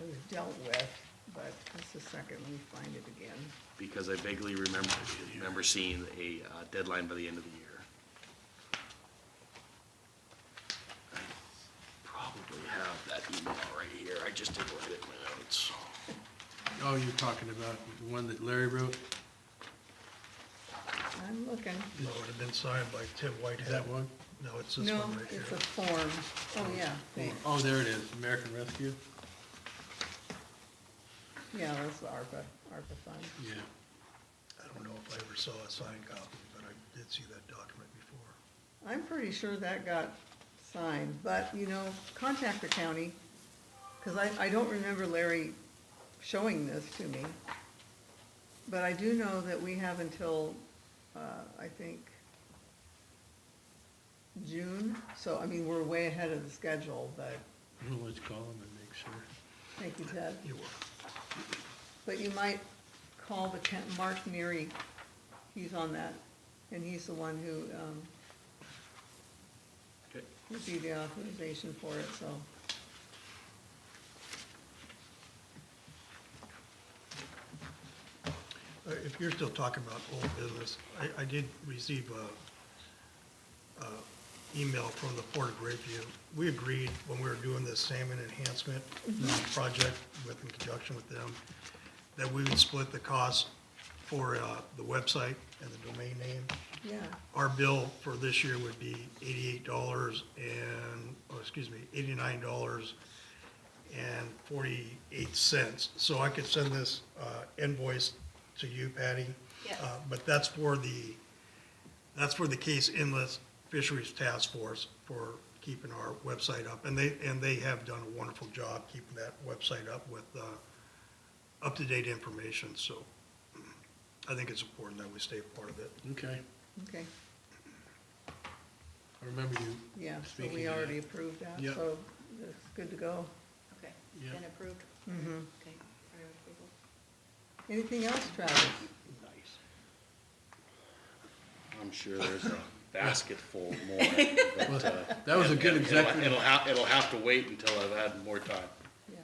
Speaker 1: was dealt with, but just a second, let me find it again.
Speaker 3: Because I vaguely remember seeing a deadline by the end of the year. I probably have that email right here, I just didn't write it in my notes.
Speaker 5: Oh, you're talking about the one that Larry wrote?
Speaker 1: I'm looking.
Speaker 2: No, it would have been signed by Tim Whitehead.
Speaker 5: Is that one?
Speaker 2: No, it's this
Speaker 1: No,
Speaker 2: one right here.
Speaker 1: it's a form. Oh, yeah, thanks.
Speaker 5: Oh, there it is, American Rescue?
Speaker 1: Yeah, that's the ARPA fund.
Speaker 5: Yeah.
Speaker 2: I don't know if I ever saw a signed copy, but I did see that document before.
Speaker 1: I'm pretty sure that got signed, but, you know, contact the county, because I don't remember Larry showing this to me. But I do know that we have until, I think, June, so, I mean, we're way ahead of the schedule, but,
Speaker 5: Well, let's call him and make sure.
Speaker 1: thank you, Ted.
Speaker 2: You were.
Speaker 1: But you might call Mark Neary, he's on that, and he's the one who,
Speaker 3: Okay.
Speaker 1: would be the authorization for it, so.
Speaker 2: If you're still talking about old business, I did receive a email from the Port of Grapeview. We agreed when we were doing this salmon enhancement project in conjunction with them, that we would split the cost for the website and the domain name.
Speaker 1: Yeah,
Speaker 2: Our bill for this year would be $89.48. So I could send this invoice to you, Patty.
Speaker 6: Yes.
Speaker 2: But that's for the Case Inlet Fisheries Task Force for keeping our website up. And they have done a wonderful job keeping that website up with up-to-date information. So I think it's important that we stay a part of it.
Speaker 5: Okay.
Speaker 1: okay,
Speaker 5: I remember you.
Speaker 1: yeah, so
Speaker 5: Speaking
Speaker 1: we
Speaker 5: of
Speaker 1: already
Speaker 5: that.
Speaker 1: approved that,
Speaker 5: Yep.
Speaker 1: so it's good to go.
Speaker 6: Okay,
Speaker 5: Yeah.
Speaker 6: been approved?
Speaker 1: Mm-hmm.
Speaker 6: Okay, prior approval.
Speaker 1: Anything else, Travis?
Speaker 5: Nice.
Speaker 3: I'm sure there's a basket full more,
Speaker 5: Well,
Speaker 3: but,
Speaker 5: that was a good executive,
Speaker 3: it'll have to wait until I've had more time.
Speaker 1: Yeah.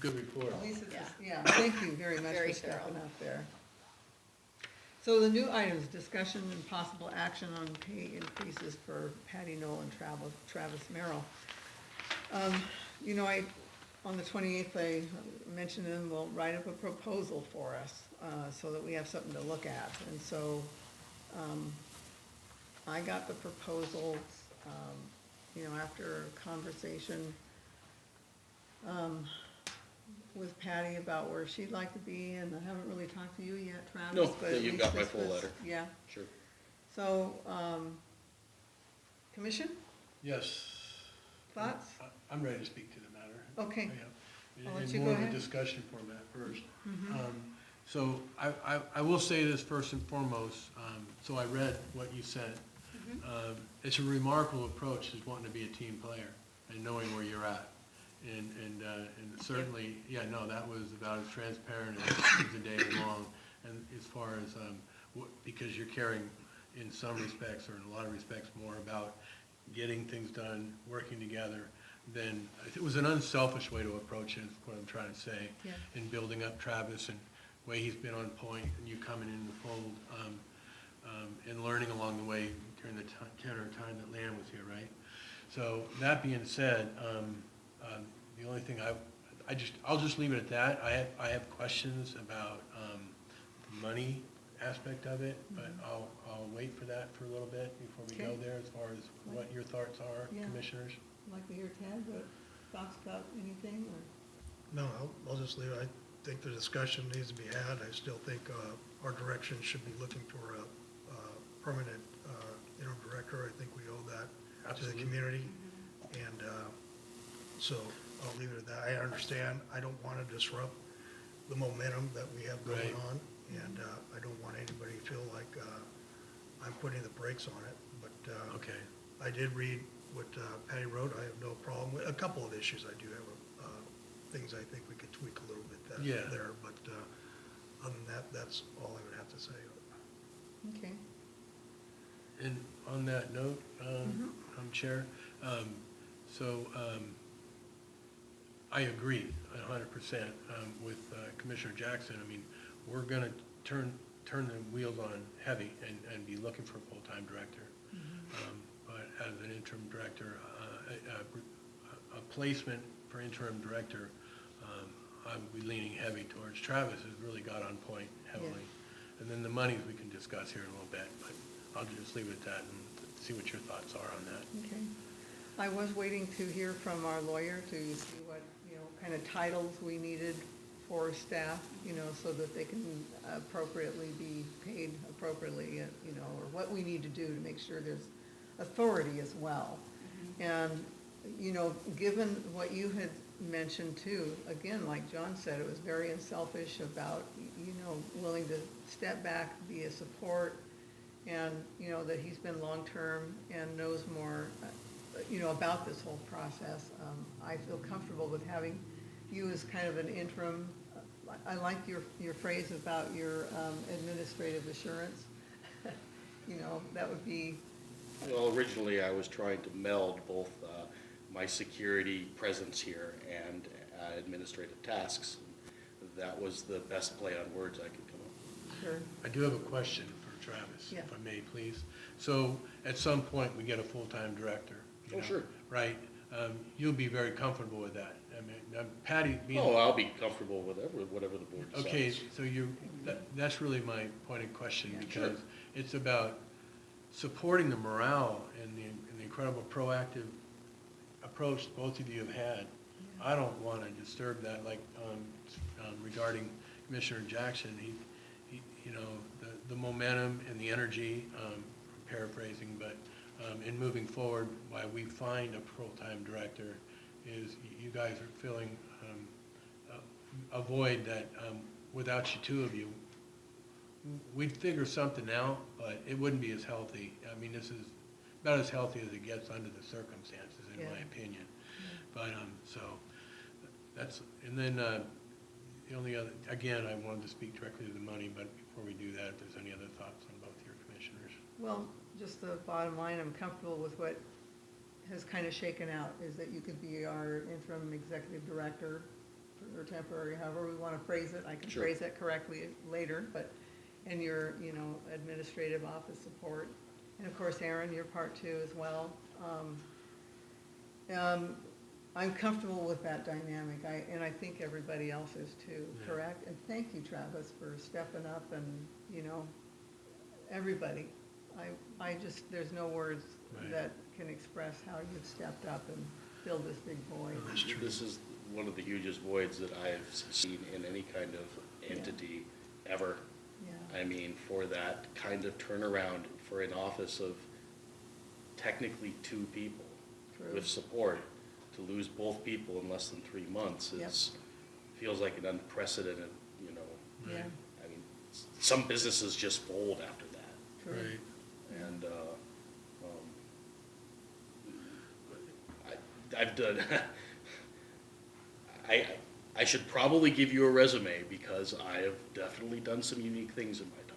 Speaker 5: good report.
Speaker 1: At least it's,
Speaker 6: Yeah.
Speaker 1: yeah, thank you very much
Speaker 6: Very
Speaker 1: for stepping
Speaker 6: thorough.
Speaker 1: up there. So the new items, discussion and possible action on pay increases for Patty Knoll and Travis Merrill. You know, on the 28th, I mentioned them, will write up a proposal for us, so that we have something to look at. And so, I got the proposals, you know, after a conversation, with Patty about where she'd like to be, and I haven't really talked to you yet, Travis,
Speaker 3: No,
Speaker 1: but
Speaker 3: yeah,
Speaker 1: at
Speaker 3: you've
Speaker 1: least
Speaker 3: got my
Speaker 1: this
Speaker 3: full
Speaker 1: was-
Speaker 3: letter.
Speaker 1: Yeah,
Speaker 3: Sure.
Speaker 1: so, commission,
Speaker 5: Yes.
Speaker 1: thoughts?
Speaker 5: I'm ready to speak to the matter.
Speaker 1: Okay.
Speaker 5: Yeah.
Speaker 1: I'll let
Speaker 5: In
Speaker 1: you
Speaker 5: more
Speaker 1: go
Speaker 5: of a
Speaker 1: ahead.
Speaker 5: discussion format first.
Speaker 1: Mhm.
Speaker 5: So I will say this first and foremost, so I read what you sent. it's a remarkable approach, is wanting to be a team player and knowing where you're at. And certainly, yeah, no, that was about as transparent as the day long. And as far as, because you're caring in some respects, or in a lot of respects, more about getting things done, working together, then it was an unselfish way to approach it, is what I'm trying to say.
Speaker 1: Yeah.
Speaker 5: In building up Travis, and the way he's been on point, and you coming in the fold, and learning along the way during the tenor of time that Lan was here, right? So that being said, the only thing I'll just leave it at that. I have questions about the money aspect of it, but I'll wait for that for a little bit before we go
Speaker 1: Okay.
Speaker 5: there, as far as what your thoughts are,
Speaker 1: Yeah.
Speaker 5: commissioners.
Speaker 1: Like to hear Tad, but thoughts about anything, or?
Speaker 2: No, I'll just leave it. I think the discussion needs to be had. I still think our direction should be looking for a permanent interim director. I think we owe that to the
Speaker 5: Absolutely.
Speaker 2: community. And so I'll leave it at that. I understand, I don't want to disrupt the momentum that we have going
Speaker 5: Right.
Speaker 2: on. And I don't want anybody to feel like I'm putting the brakes on it. But
Speaker 5: Okay.
Speaker 2: I did read what Patty wrote. I have no problem with, a couple of issues I do have, things I think we could tweak a little bit
Speaker 5: Yeah.
Speaker 2: there. But other than that, that's all I would have to say.
Speaker 1: Okay.
Speaker 5: And on that note, Chair, I agree 100% with Commissioner Jackson. I mean, we're going to turn the wheels on heavy and be looking for a full-time director. But as an interim director, a placement for interim director, I would be leaning heavy towards. Travis has really got on point heavily. And then the monies we can discuss here in a little bit, but I'll just leave it at that and see what your thoughts are on that.
Speaker 1: Okay. I was waiting to hear from our lawyer to see what, kind of titles we needed for staff, so that they can appropriately be paid appropriately, or what we need to do to make sure there's authority as well. And, given what you had mentioned too, again, like John said, it was very unselfish about, willing to step back, be a support, and, that he's been long-term and knows more, about this whole process. I feel comfortable with having you as kind of an interim. I like your phrase about your administrative assurance. That would be.
Speaker 3: Well, originally I was trying to meld both my security presence here and administrative tasks. That was the best play on words I could come up with.
Speaker 1: Sure.
Speaker 5: I do have a question for Travis,
Speaker 1: Yeah.
Speaker 5: if I may, please. So at some point, we get a full-time director.
Speaker 3: Oh, sure.
Speaker 5: Right? You'll be very comfortable with that. I mean, Patty being.
Speaker 3: Oh, I'll be comfortable with whatever the board decides.
Speaker 5: Okay, so that's really my point of question,
Speaker 1: Yeah.
Speaker 5: because it's about supporting the morale and the incredible proactive approach both of you have had. I don't want to disturb that, like, regarding Commissioner Jackson, he the momentum and the energy, paraphrasing, but in moving forward, why we find a full-time director is you guys are filling a void that without you two of you, we'd figure something out, but it wouldn't be as healthy. I mean, this is about as healthy as it gets under the circumstances, in my opinion. But, so, that's, and then the only other, again, I wanted to speak directly to the money, but before we do that, if there's any other thoughts on both your commissioners.
Speaker 1: Well, just the bottom line, I'm comfortable with what has kind of shaken out, is that you could be our interim executive director, or temporary, however we want to phrase it. I can
Speaker 3: Sure.
Speaker 1: phrase that correctly later, but, and your, administrative office support. And of course, Aaron, your part too as well. I'm comfortable with that dynamic, and I think everybody else is too,
Speaker 5: Yeah.
Speaker 1: correct? And thank you, Travis, for stepping up and, everybody. I just, there's no words
Speaker 5: Right.
Speaker 1: that can express how you've stepped up and filled this big void.
Speaker 3: This is one of the hugest voids that I've seen in any kind of entity ever.
Speaker 1: Yeah,
Speaker 3: I mean, for that kind of turnaround for an office of technically 2 people
Speaker 1: true.
Speaker 3: with support, to lose both people in less than 3 months feels like an unprecedented,
Speaker 1: Yeah,
Speaker 3: I mean, some businesses just fold after that.
Speaker 1: true.
Speaker 5: Right.
Speaker 3: And, I've done, I should probably give you a resume because I have definitely done some unique things in my time.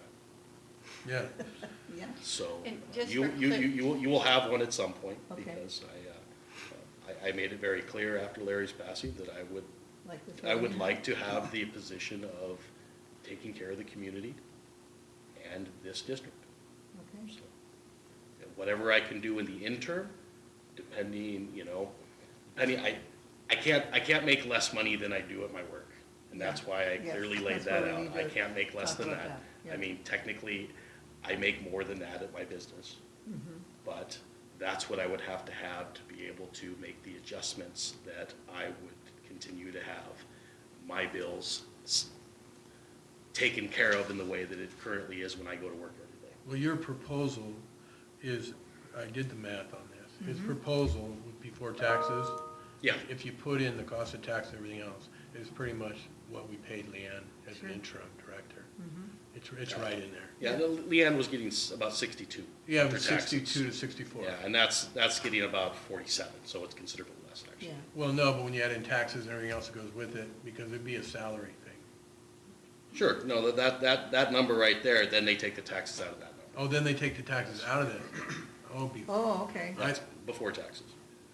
Speaker 5: Yeah,
Speaker 1: Yeah,
Speaker 3: So
Speaker 6: And just
Speaker 3: you,
Speaker 6: for
Speaker 3: you,
Speaker 6: clar-
Speaker 3: you will have one at some point
Speaker 1: Okay.
Speaker 3: because I made it very clear after Larry's passing that I would
Speaker 1: like the
Speaker 3: I would
Speaker 1: throwing.
Speaker 3: like to have the position of taking care of the community and this district.
Speaker 1: Okay,
Speaker 3: So, whatever I can do in the interim, depending, I can't make less money than I do at my work. And that's why I
Speaker 1: Yes,
Speaker 3: clearly laid
Speaker 1: that's
Speaker 3: that
Speaker 1: why we
Speaker 3: out.
Speaker 1: need
Speaker 3: I
Speaker 1: to
Speaker 3: can't make less
Speaker 1: talk
Speaker 3: than
Speaker 1: about
Speaker 3: that.
Speaker 1: that,
Speaker 3: I
Speaker 1: yeah.
Speaker 3: mean, technically, I make more than that at my business.
Speaker 1: Mm-hmm.
Speaker 3: But that's what I would have to be able to make the adjustments that I would continue to have my bills taken care of in the way that it currently is when I go to work every day.
Speaker 5: well, your proposal is, I did the math on this. His
Speaker 1: Mhm.
Speaker 5: proposal would before taxes.
Speaker 3: Yeah.
Speaker 5: If you put in the cost of tax and everything else, is pretty much what we paid Leanne as an
Speaker 1: Sure.
Speaker 5: interim director.
Speaker 1: Mm-hmm.
Speaker 5: It's right in there.
Speaker 3: Yeah, Leanne was getting about 62.
Speaker 5: Yeah,
Speaker 3: after
Speaker 5: but
Speaker 3: taxes.
Speaker 5: 62 to 64.
Speaker 3: Yeah, and that's getting about 47, so it's considerably less, actually.
Speaker 1: Yeah,
Speaker 5: Well, no, but when you add in taxes and everything else that goes with it, because it'd be a salary thing.
Speaker 3: Sure, no, that number right there, then they take the taxes out of that number.
Speaker 5: Oh, then they take the taxes out of it. Oh,
Speaker 1: oh, okay,
Speaker 5: I-
Speaker 3: That's before taxes.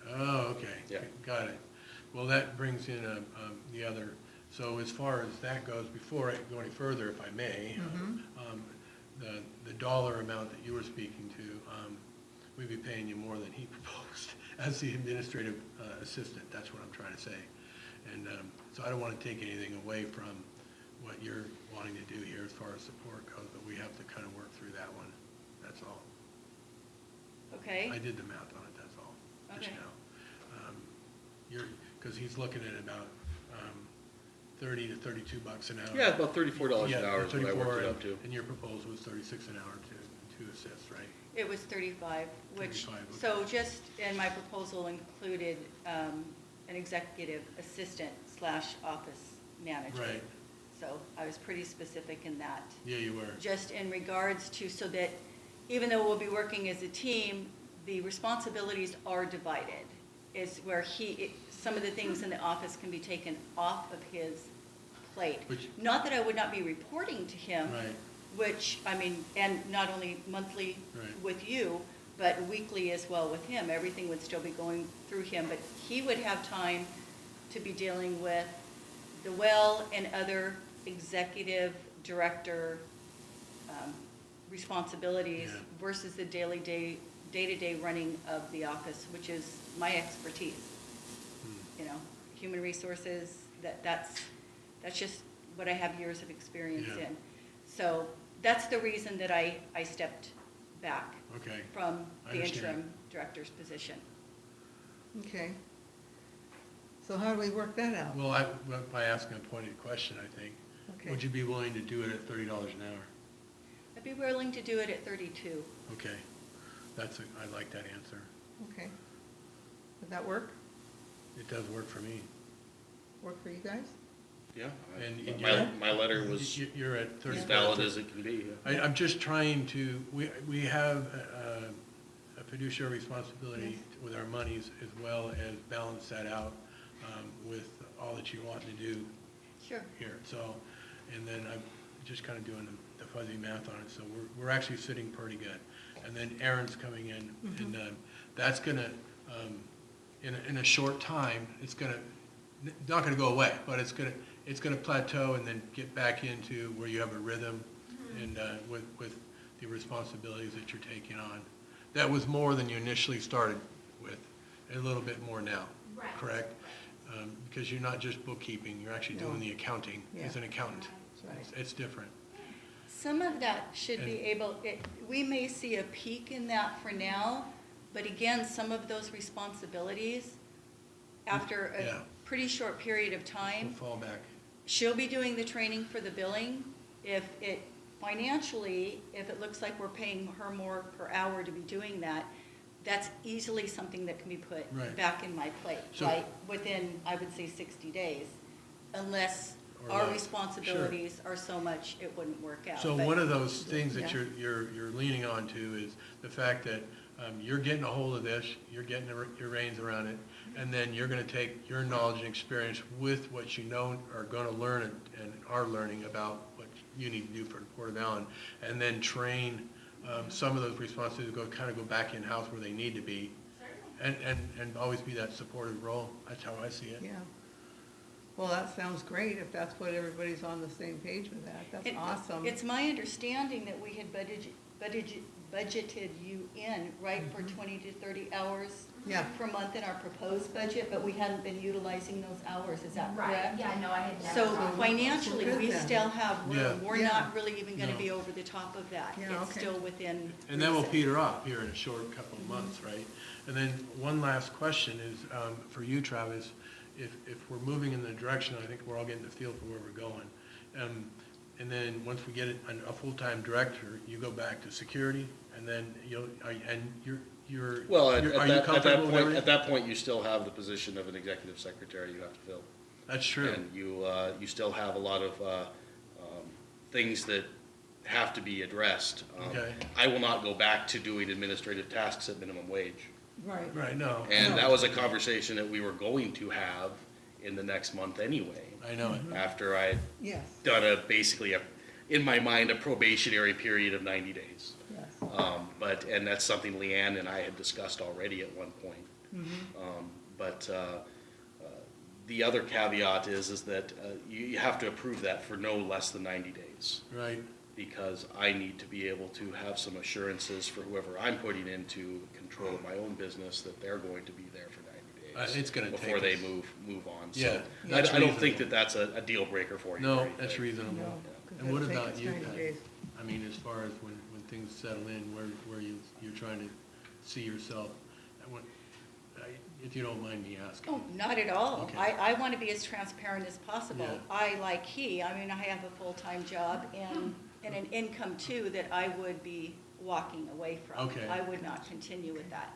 Speaker 5: oh, okay.
Speaker 3: Yeah.
Speaker 5: Got it. Well, that brings in the other, so as far as that goes, before I go any further, if I may,
Speaker 1: Mhm.
Speaker 5: the dollar amount that you were speaking to, we'd be paying you more than he proposed as the administrative assistant, that's what I'm trying to say. And so I don't want to take anything away from what you're wanting to do here as far as support goes, but we have to kind of work through that one, that's all.
Speaker 6: Okay,
Speaker 5: I did the math on it, that's all, just
Speaker 6: Okay.
Speaker 5: now. Because he's looking at about 30 to 32 bucks an hour.
Speaker 3: Yeah, about $34 an
Speaker 5: Yeah,
Speaker 3: hour is what I
Speaker 5: 34,
Speaker 3: worked it up to.
Speaker 5: And your proposal was 36 an hour to assist, right?
Speaker 6: it was 35, which,
Speaker 5: 35, okay.
Speaker 6: so just, and my proposal included an executive assistant / office manager.
Speaker 5: Right,
Speaker 6: So I was pretty specific in that.
Speaker 5: yeah, you were.
Speaker 6: Just in regards to, so that even though we'll be working as a team, the responsibilities are divided. Is where some of the things in the office can be taken off of his plate.
Speaker 5: Which-
Speaker 6: Not that I would not be reporting to him.
Speaker 5: Right.
Speaker 6: Which, I mean, and not only monthly
Speaker 5: Right.
Speaker 6: with you, but weekly as well with him. Everything would still be going through him, but he would have time to be dealing with the well and other executive director responsibilities
Speaker 5: Yeah.
Speaker 6: versus the day-to-day running of the office, which is my expertise.
Speaker 5: Hmm.
Speaker 6: You know, human resources, that's just what I have years of experience
Speaker 5: Yeah.
Speaker 6: in. So that's the reason that I stepped back
Speaker 5: Okay,
Speaker 6: from
Speaker 5: I
Speaker 6: the
Speaker 5: understand.
Speaker 6: interim director's position.
Speaker 1: okay. So how do we work that out?
Speaker 5: well, by asking a pointed question, I think.
Speaker 1: Okay.
Speaker 5: Would you be willing to do it at $30 an hour?
Speaker 6: I'd be willing to do it at 32.
Speaker 5: Okay, I like that answer.
Speaker 1: Okay. Would that work?
Speaker 5: It does work for me.
Speaker 1: Work for you guys?
Speaker 3: Yeah,
Speaker 5: And
Speaker 3: my letter was
Speaker 5: You're at
Speaker 3: as
Speaker 5: 34.
Speaker 3: valid as it can be. Yeah.
Speaker 5: I'm just trying to, we have a fiduciary responsibility
Speaker 1: Yes.
Speaker 5: with our monies as well as balance that out with all that you want to do
Speaker 6: Sure.
Speaker 5: here. So, and then I'm just kind of doing the fuzzy math on it, so we're actually sitting pretty good. And then Aaron's coming in, and that's gonna, in a short time, it's gonna, not gonna go away, but it's gonna plateau and then get back into where you have a rhythm and with the responsibilities that you're taking on. That was more than you initially started with, a little bit more now,
Speaker 7: Right.
Speaker 5: correct? Because you're not just bookkeeping, you're actually doing
Speaker 1: No.
Speaker 5: the accounting as
Speaker 1: Yeah.
Speaker 5: an accountant.
Speaker 1: Right.
Speaker 5: It's different.
Speaker 6: Some of that should be able, we may see a peak in that for now, but again, some of those responsibilities, after
Speaker 5: Yeah.
Speaker 6: a pretty short period of
Speaker 5: We'll
Speaker 6: time,
Speaker 5: fall back.
Speaker 6: she'll be doing the training for the billing. If it, financially, if it looks like we're paying her more per hour to be doing that, that's easily something that can be put
Speaker 5: Right.
Speaker 6: back in my plate,
Speaker 5: So-
Speaker 6: right? Within, I would say, 60 days, unless
Speaker 5: Or
Speaker 6: our
Speaker 5: less.
Speaker 6: responsibilities are so much it wouldn't work out.
Speaker 5: So
Speaker 6: But-
Speaker 5: one of those things that
Speaker 1: Yeah.
Speaker 5: you're leaning on to is the fact that You're getting a hold of this, you're getting your reins around it, and then you're gonna take your knowledge and experience with what you know are gonna learn and are learning about what you need to do for the Port of Allen, and then train some of those responsibilities to kind of go back in-house where they need to be, and always be that supportive role. That's how I see it.
Speaker 1: Yeah. Well, that sounds great if that's what everybody's on the same page with that. That's awesome.
Speaker 6: It's my understanding that we had budgeted you in, right, for 20 to 30 hours
Speaker 1: Yeah.
Speaker 6: per month in our proposed budget, but we hadn't been utilizing those hours, is that
Speaker 7: Right,
Speaker 6: correct?
Speaker 7: yeah, no, I had never.
Speaker 6: So
Speaker 7: thought-
Speaker 6: financially,
Speaker 1: Good
Speaker 6: we
Speaker 1: then.
Speaker 6: still have
Speaker 5: Yeah.
Speaker 6: room. We're
Speaker 1: Yeah.
Speaker 6: not really even gonna
Speaker 5: No.
Speaker 6: be over the top of that.
Speaker 1: Yeah,
Speaker 6: It's
Speaker 1: okay.
Speaker 6: still within.
Speaker 5: And that will
Speaker 6: reason.
Speaker 5: peter off here in a short couple of months, right? And then one last question is, for you, Travis, if we're moving in the direction, I think we're all getting the feel for where we're going. And then once we get a full-time director, you go back to security, and then you're
Speaker 3: Well,
Speaker 5: are you comfortable with everything?
Speaker 3: at that point, you still have the position of an executive secretary you have to fill.
Speaker 5: That's true.
Speaker 3: And you still have a lot of things that have to be addressed.
Speaker 5: Okay.
Speaker 3: I will not go back to doing administrative tasks at minimum wage.
Speaker 1: Right.
Speaker 5: Right, no.
Speaker 3: And that was a conversation that we were going to have in the next month anyway,
Speaker 5: I know it.
Speaker 3: after I had
Speaker 1: Yes,
Speaker 3: done in my mind, a probationary period of 90 days.
Speaker 1: yes.
Speaker 3: And that's something Leanne and I had discussed already at one point. The other caveat is that you have to approve that for no less than 90 days.
Speaker 5: Right.
Speaker 3: Because I need to be able to have some assurances for whoever I'm putting into control of my own business that they're going to be there for 90 days.
Speaker 5: It's gonna take
Speaker 3: before they
Speaker 5: us-
Speaker 3: move on.
Speaker 5: Yeah,
Speaker 3: So
Speaker 5: that's
Speaker 3: I don't think
Speaker 5: reasonable.
Speaker 3: that's a deal breaker for you. or
Speaker 5: No,
Speaker 3: anything.
Speaker 5: that's reasonable.
Speaker 1: No, 'cause
Speaker 5: And what
Speaker 1: it'll take
Speaker 5: about
Speaker 1: us
Speaker 5: you,
Speaker 1: 90
Speaker 5: Pat?
Speaker 1: days.
Speaker 5: I mean, as far as when things settle in, where you're trying to see yourself, if you don't mind me asking.
Speaker 6: Oh, not at all.
Speaker 5: Okay.
Speaker 6: I want to be as transparent as possible.
Speaker 5: Yeah.
Speaker 6: I, like he, I mean, I have a full-time job and an income too that I would be walking away from.
Speaker 5: Okay.
Speaker 6: I would not continue with that.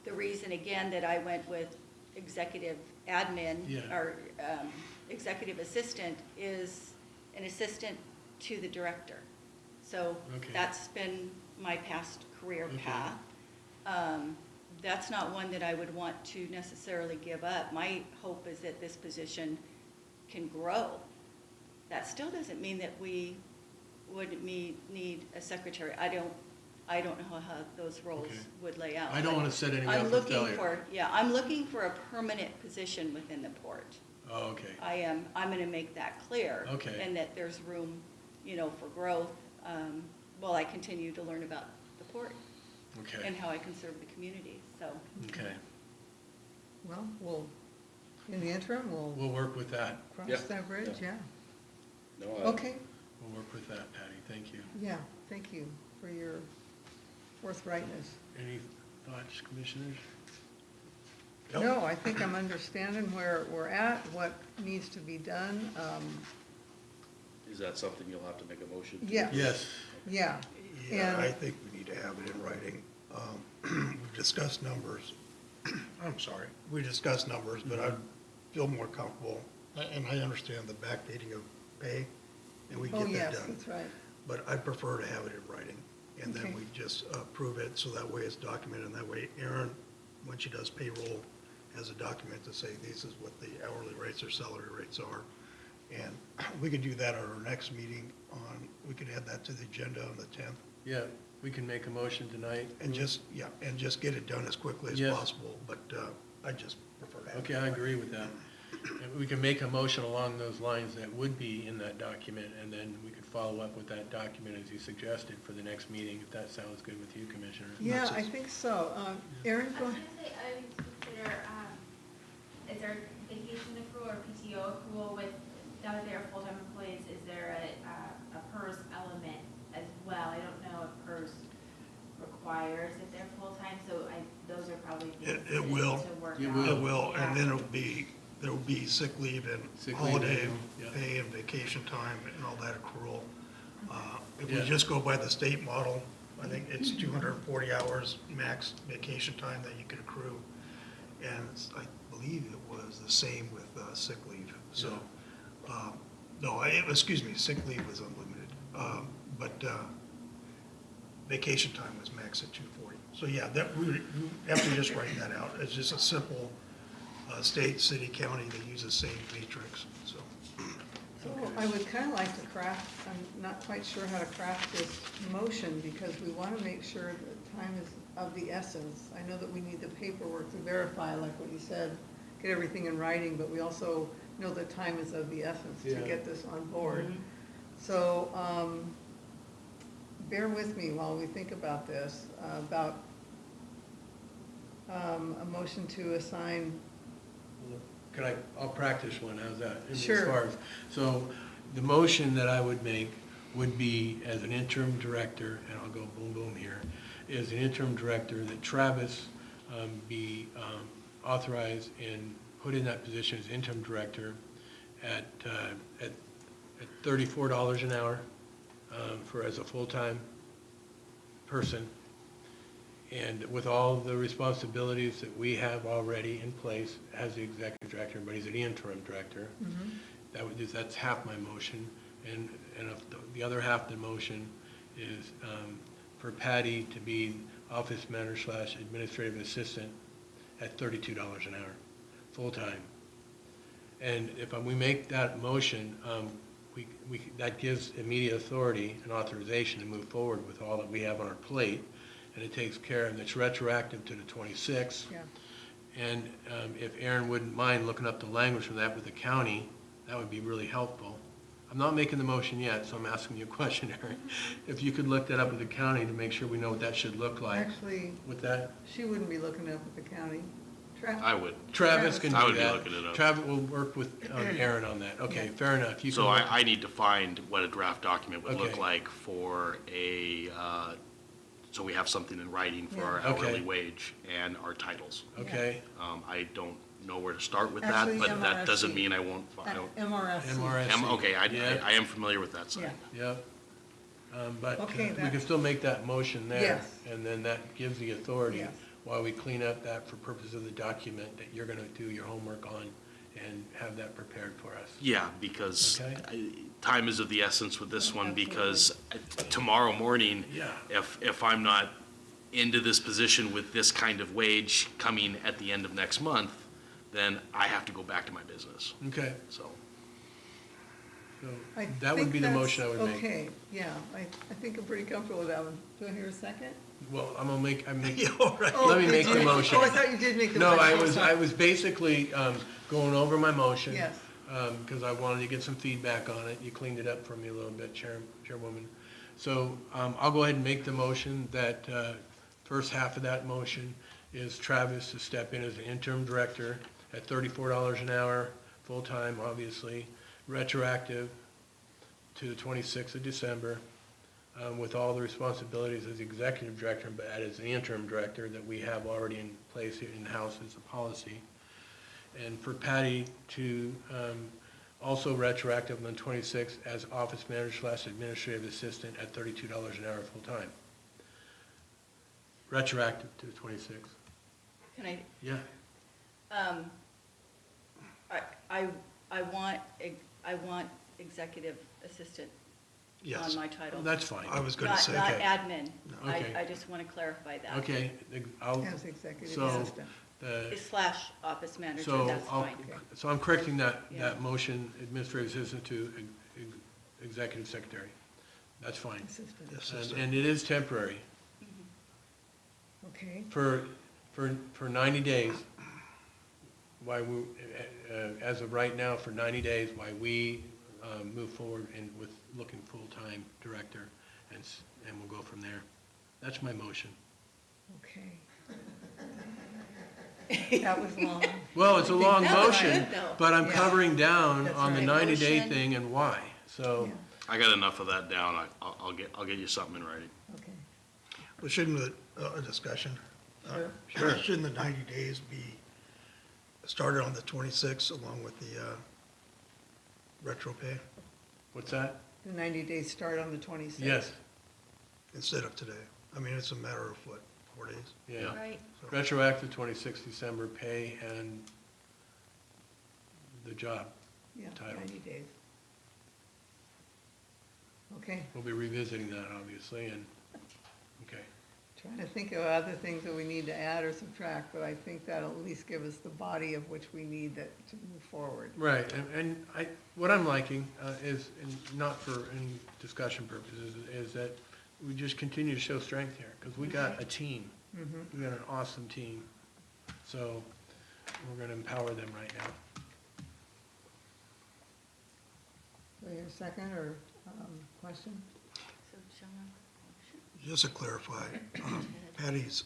Speaker 6: The reason, again, that I went with executive admin
Speaker 5: Yeah.
Speaker 6: or executive assistant is an assistant to the director. So
Speaker 5: Okay.
Speaker 6: that's been my past career
Speaker 5: Okay.
Speaker 6: path. That's not one that I would want to necessarily give up. My hope is that this position can grow. That still doesn't mean that we wouldn't need a secretary. I don't know how those roles
Speaker 5: Okay.
Speaker 6: would lay out.
Speaker 5: I don't want to set anyone
Speaker 6: I'm
Speaker 5: up for
Speaker 6: looking
Speaker 5: failure.
Speaker 6: for, yeah, I'm looking for a permanent position within the port.
Speaker 5: Oh, okay.
Speaker 6: I'm gonna make that clear.
Speaker 5: Okay.
Speaker 6: And that there's room, for growth, while I continue to learn about the port
Speaker 5: Okay.
Speaker 6: and how I can serve the community, so.
Speaker 5: Okay.
Speaker 1: Well, in the interim, we'll
Speaker 5: We'll work with that.
Speaker 3: Yeah.
Speaker 1: cross that bridge, yeah.
Speaker 3: No,
Speaker 1: Okay,
Speaker 5: We'll work with that, Patty. Thank you.
Speaker 1: yeah, thank you for your forthrightness.
Speaker 5: Any thoughts, commissioners?
Speaker 1: No, I think I'm understanding where we're at, what needs to be done.
Speaker 3: Is that something you'll have to make a motion to?
Speaker 1: Yes.
Speaker 5: Yes.
Speaker 1: Yeah,
Speaker 2: Yeah, I
Speaker 1: and,
Speaker 2: think we need to have it in writing. We've discussed numbers. I'm sorry, we discussed numbers, but I feel more comfortable, and I understand the backdating of pay, and we
Speaker 1: oh,
Speaker 2: get that
Speaker 1: yes,
Speaker 2: done.
Speaker 1: that's right.
Speaker 2: But I'd prefer to have it in writing, and then
Speaker 1: Okay.
Speaker 2: we just approve it, so that way it's documented, and that way Erin, when she does payroll, has a document to say, this is what the hourly rates or salary rates are. And we could do that at our next meeting we could add that to the agenda on the 10th,
Speaker 5: Yeah, we can make a motion tonight.
Speaker 2: and just get it done as quickly as
Speaker 5: Yes.
Speaker 2: possible, but I just prefer to have it.
Speaker 5: Okay, I agree with that. And we can make a motion along those lines that would be in that document, and then we could follow up with that document as you suggested for the next meeting, if that sounds good with you, Commissioner.
Speaker 1: Yeah, I think so. Erin,
Speaker 7: I
Speaker 1: go
Speaker 7: was
Speaker 1: ahead.
Speaker 7: gonna say, I would consider, is there vacation accrual or PTO accrual with, now that they're full-time employees, is there a PERS element as well? I don't know if PERS requires if they're full-time, so those are probably things
Speaker 2: It will.
Speaker 7: to work out.
Speaker 5: It will.
Speaker 2: It will, and then
Speaker 7: Yeah.
Speaker 2: there will be sick leave and
Speaker 5: Sick leave,
Speaker 2: holiday
Speaker 5: yeah.
Speaker 2: pay and vacation time and all that accrual. If we
Speaker 5: Yeah.
Speaker 2: just go by the state model, I think it's 240 hours max vacation time that you can accrue. And I believe it was the same with sick leave. So, no, excuse me, sick leave was unlimited. But vacation time was maxed at 240. So yeah, that, we have to just write that out. It's just a simple state, city, county, they use the same matrix, so.
Speaker 1: So I would kind of like to craft, I'm not quite sure how to craft this motion, because we want to make sure that time is of the essence. I know that we need the paperwork to verify, like what you said, get everything in writing, but we also know that time is of the essence to
Speaker 5: Yeah.
Speaker 1: get this on board.
Speaker 6: Mhm.
Speaker 1: So, bear with me while we think about this, about a motion to assign.
Speaker 5: I'll practice one, how's that?
Speaker 1: Sure.
Speaker 5: As far as, so the motion that I would make would be as an interim director, and I'll go boom, boom here, is an interim director that Travis be authorized and put in that position as interim director at $34 an hour for as a full-time person. And with all the responsibilities that we have already in place as the executive director, but he's an interim director, that's half my motion. And the other half of the motion is for Patty to be office manager / administrative assistant at $32 an hour, full-time. And if we make that motion, that gives immediate authority and authorization to move forward with all that we have on our plate. And it takes care, and it's retroactive to the 26th.
Speaker 1: Yeah.
Speaker 5: And if Aaron wouldn't mind looking up the language from that with the county, that would be really helpful. I'm not making the motion yet, so I'm asking you a question, Aaron. If you could look that up with the county to make sure we know what that should look like.
Speaker 1: Actually,
Speaker 5: With that,
Speaker 1: she wouldn't be looking up at the county.
Speaker 3: I would.
Speaker 5: Travis can do that.
Speaker 3: I would be looking it up.
Speaker 5: Travis will work with Aaron on that. Okay, fair enough. You
Speaker 3: So
Speaker 5: can look-
Speaker 3: I need to find what a draft document would look
Speaker 5: Okay.
Speaker 3: like for so we have something in writing for our
Speaker 5: Yeah. Okay.
Speaker 3: hourly wage and our titles.
Speaker 5: Okay,
Speaker 3: I don't know where to start with
Speaker 1: Actually,
Speaker 3: that, but that doesn't
Speaker 1: MRSC.
Speaker 3: mean I won't.
Speaker 1: MRSC.
Speaker 5: MRSC.
Speaker 3: Okay, I
Speaker 5: Yeah.
Speaker 3: am familiar with that side.
Speaker 1: Yeah.
Speaker 5: Yep. But
Speaker 1: Okay,
Speaker 5: we
Speaker 1: that-
Speaker 5: can still make that motion there.
Speaker 1: Yes.
Speaker 5: And then that gives the authority
Speaker 1: Yes.
Speaker 5: while we clean up that for purpose of the document that you're gonna do your homework on and have that prepared for us.
Speaker 3: Yeah, because
Speaker 5: Okay.
Speaker 3: time is of the essence with this one, because tomorrow morning,
Speaker 5: Yeah.
Speaker 3: if I'm not into this position with this kind of wage coming at the end of next month, then I have to go back to my business,
Speaker 5: Okay,
Speaker 3: so.
Speaker 5: so
Speaker 1: I
Speaker 5: that would
Speaker 1: think
Speaker 5: be the
Speaker 1: that's
Speaker 5: motion I would make.
Speaker 1: Okay, yeah, I think I'm pretty comfortable with that one. Do I hear a second?
Speaker 5: Well, I'm
Speaker 2: Yeah, all right.
Speaker 5: Let me
Speaker 1: did
Speaker 5: make the
Speaker 1: you?
Speaker 5: motion.
Speaker 1: Oh, I thought you did make the
Speaker 5: No,
Speaker 1: motion.
Speaker 5: I was basically going over my motion.
Speaker 1: Yes.
Speaker 5: Because I wanted to get some feedback on it. You cleaned it up for me a little bit, Chairwoman. So I'll go ahead and make the motion that first half of that motion is Travis to step in as an interim director at $34 an hour, full-time, obviously, retroactive to the 26th of December, with all the responsibilities as executive director, but as the interim director that we have already in place here in-house as a policy. And for Patty to also retroactive on the 26th as office manager / administrative assistant at $32 an hour full-time. Retroactive to the 26th.
Speaker 6: Can I,
Speaker 5: Yeah,
Speaker 6: I want executive assistant
Speaker 2: Yes.
Speaker 6: on my title.
Speaker 5: well, that's fine.
Speaker 2: I was gonna say.
Speaker 6: Not
Speaker 5: okay.
Speaker 6: admin.
Speaker 5: Okay.
Speaker 6: I just want to clarify that.
Speaker 5: Okay, I'll,
Speaker 1: As executive
Speaker 5: so,
Speaker 1: assistant.
Speaker 6: Slash office manager,
Speaker 5: so
Speaker 6: that's fine.
Speaker 5: so I'm correcting that
Speaker 6: Yeah.
Speaker 5: motion, administrative assistant to executive secretary. That's fine.
Speaker 1: Assistant,
Speaker 2: Yes.
Speaker 5: And it is temporary
Speaker 1: okay.
Speaker 5: for 90 days. Why we, as of right now, for 90 days, why we move forward and with looking full-time director, and we'll go from there. That's my motion.
Speaker 1: Okay. That was long.
Speaker 5: Well, it's a long
Speaker 6: That was
Speaker 5: motion,
Speaker 6: good, though.
Speaker 5: but I'm
Speaker 1: Yeah.
Speaker 5: covering down
Speaker 1: That's
Speaker 5: on the
Speaker 1: right.
Speaker 5: 90-day
Speaker 6: Motion.
Speaker 5: thing and why, so.
Speaker 1: Yeah,
Speaker 3: I got enough of that down. I'll get you something in writing.
Speaker 1: okay.
Speaker 2: Well, shouldn't a discussion,
Speaker 1: Sure.
Speaker 2: shouldn't the 90 days be started on the 26th along with the retro pay
Speaker 5: What's that?
Speaker 1: The 90 days start on the 26th?
Speaker 5: Yes,
Speaker 2: instead of today? I mean, it's a matter of what, 4 days?
Speaker 5: yeah.
Speaker 6: Right.
Speaker 5: Retroactive 26 December pay and the job.
Speaker 1: Yeah,
Speaker 5: Title.
Speaker 1: 90 days. Okay,
Speaker 5: We'll be revisiting that, obviously, and Okay.
Speaker 1: Trying to think of other things that we need to add or subtract, but I think that'll at least give us the body of which we need that to move forward.
Speaker 5: Right, and what I'm liking is, and not for any discussion purposes, is that we just continue to show strength here, because we got a team.
Speaker 1: Mhm.
Speaker 5: We got an awesome team. So we're gonna empower them right now.
Speaker 1: So your second or question?
Speaker 6: So shall I?
Speaker 2: Just to clarify, Patty's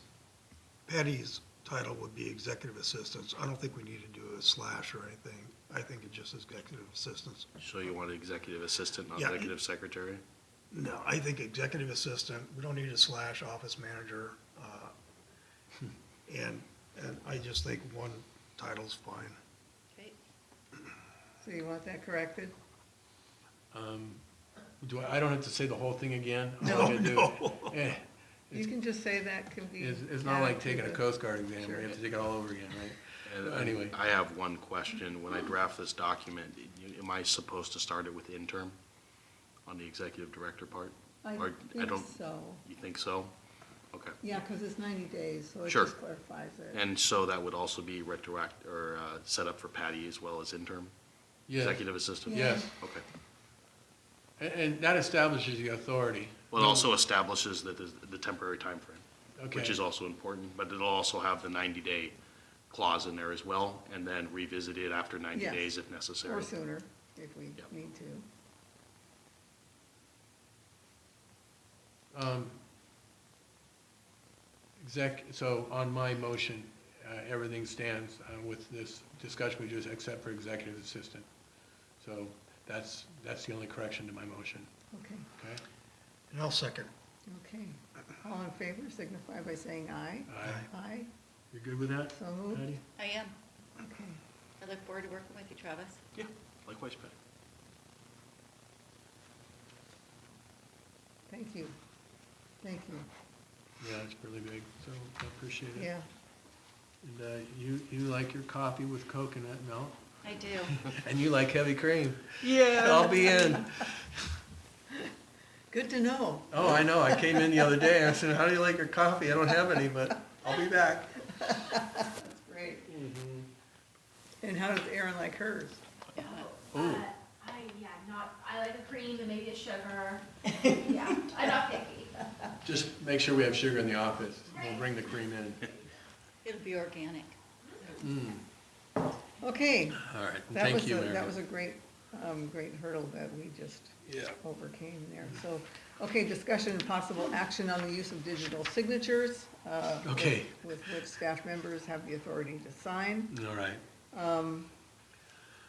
Speaker 2: title would be executive assistants. I don't think we need to do a slash or anything. I think it's just executive assistants.
Speaker 3: So you want executive assistant, not
Speaker 2: Yeah.
Speaker 3: executive secretary?
Speaker 2: No, I think executive assistant, we don't need a slash office manager. And I just think one title's fine.
Speaker 6: Okay.
Speaker 1: So you want that corrected?
Speaker 5: I don't have to say the whole thing again? All I
Speaker 2: No,
Speaker 5: gotta do-
Speaker 2: no.
Speaker 1: You can just say that can be.
Speaker 5: It's not like
Speaker 1: added to
Speaker 5: taking a
Speaker 1: the-
Speaker 5: Coast Guard exam, where
Speaker 1: Sure.
Speaker 5: you have to take it all over again, right?
Speaker 3: And
Speaker 5: Anyway.
Speaker 3: I have one question. When I draft this document, am I supposed to start it with interim on the executive director part?
Speaker 1: I
Speaker 3: Or
Speaker 1: think
Speaker 3: don't-
Speaker 1: so.
Speaker 3: You think so? Okay.
Speaker 1: Yeah, because it's 90 days, so it
Speaker 3: Sure.
Speaker 1: just clarifies it.
Speaker 3: And so that would also be or set up for Patty as well as interim?
Speaker 5: Yes.
Speaker 3: Executive assistant?
Speaker 5: Yes.
Speaker 3: Okay.
Speaker 5: And that establishes the authority.
Speaker 3: Well, it also establishes that the temporary timeframe, which
Speaker 5: Okay.
Speaker 3: is also important, but it'll also have the 90-day clause in there as well, and then revisit it after 90
Speaker 1: Yes.
Speaker 3: days if necessary.
Speaker 1: Or sooner, if we
Speaker 3: Yep.
Speaker 1: need to.
Speaker 5: So on my motion, everything stands with this discussion we just, except for executive assistant. So that's the only correction to my motion,
Speaker 1: Okay,
Speaker 5: okay?
Speaker 2: And I'll second.
Speaker 1: okay. All in favor signify by saying aye.
Speaker 5: Aye.
Speaker 1: Aye,
Speaker 5: You good with that,
Speaker 1: so moved.
Speaker 5: Patty?
Speaker 6: I am.
Speaker 1: Okay.
Speaker 6: I look forward to working with you, Travis.
Speaker 3: Yeah, likewise, Patty.
Speaker 1: Thank you. Thank you.
Speaker 5: Yeah, it's really big, so I appreciate it.
Speaker 1: Yeah,
Speaker 5: And you like your coffee with coconut milk,
Speaker 6: I do.
Speaker 5: and you like heavy cream.
Speaker 1: Yeah.
Speaker 5: I'll be in.
Speaker 1: good to know.
Speaker 5: Oh, I know, I came in the other day, and I said, how do you like your coffee? I don't have any, but I'll be back.
Speaker 1: That's great. And how does Erin like hers?
Speaker 6: Yeah.
Speaker 5: Ooh.
Speaker 7: I like the cream and maybe a sugar. Yeah, I'm not picky.
Speaker 5: Just make sure we have sugar in the office. We'll bring the cream in.
Speaker 6: It'll be organic.
Speaker 1: Okay.
Speaker 5: All right,
Speaker 1: That
Speaker 5: thank
Speaker 1: was
Speaker 5: you,
Speaker 1: a-
Speaker 5: Mary.
Speaker 1: That was a great hurdle that we just
Speaker 5: Yeah.
Speaker 1: overcame there. So, okay, discussion and possible action on the use of digital signatures.
Speaker 5: Okay.
Speaker 1: With which staff members have the authority to sign.
Speaker 5: All right.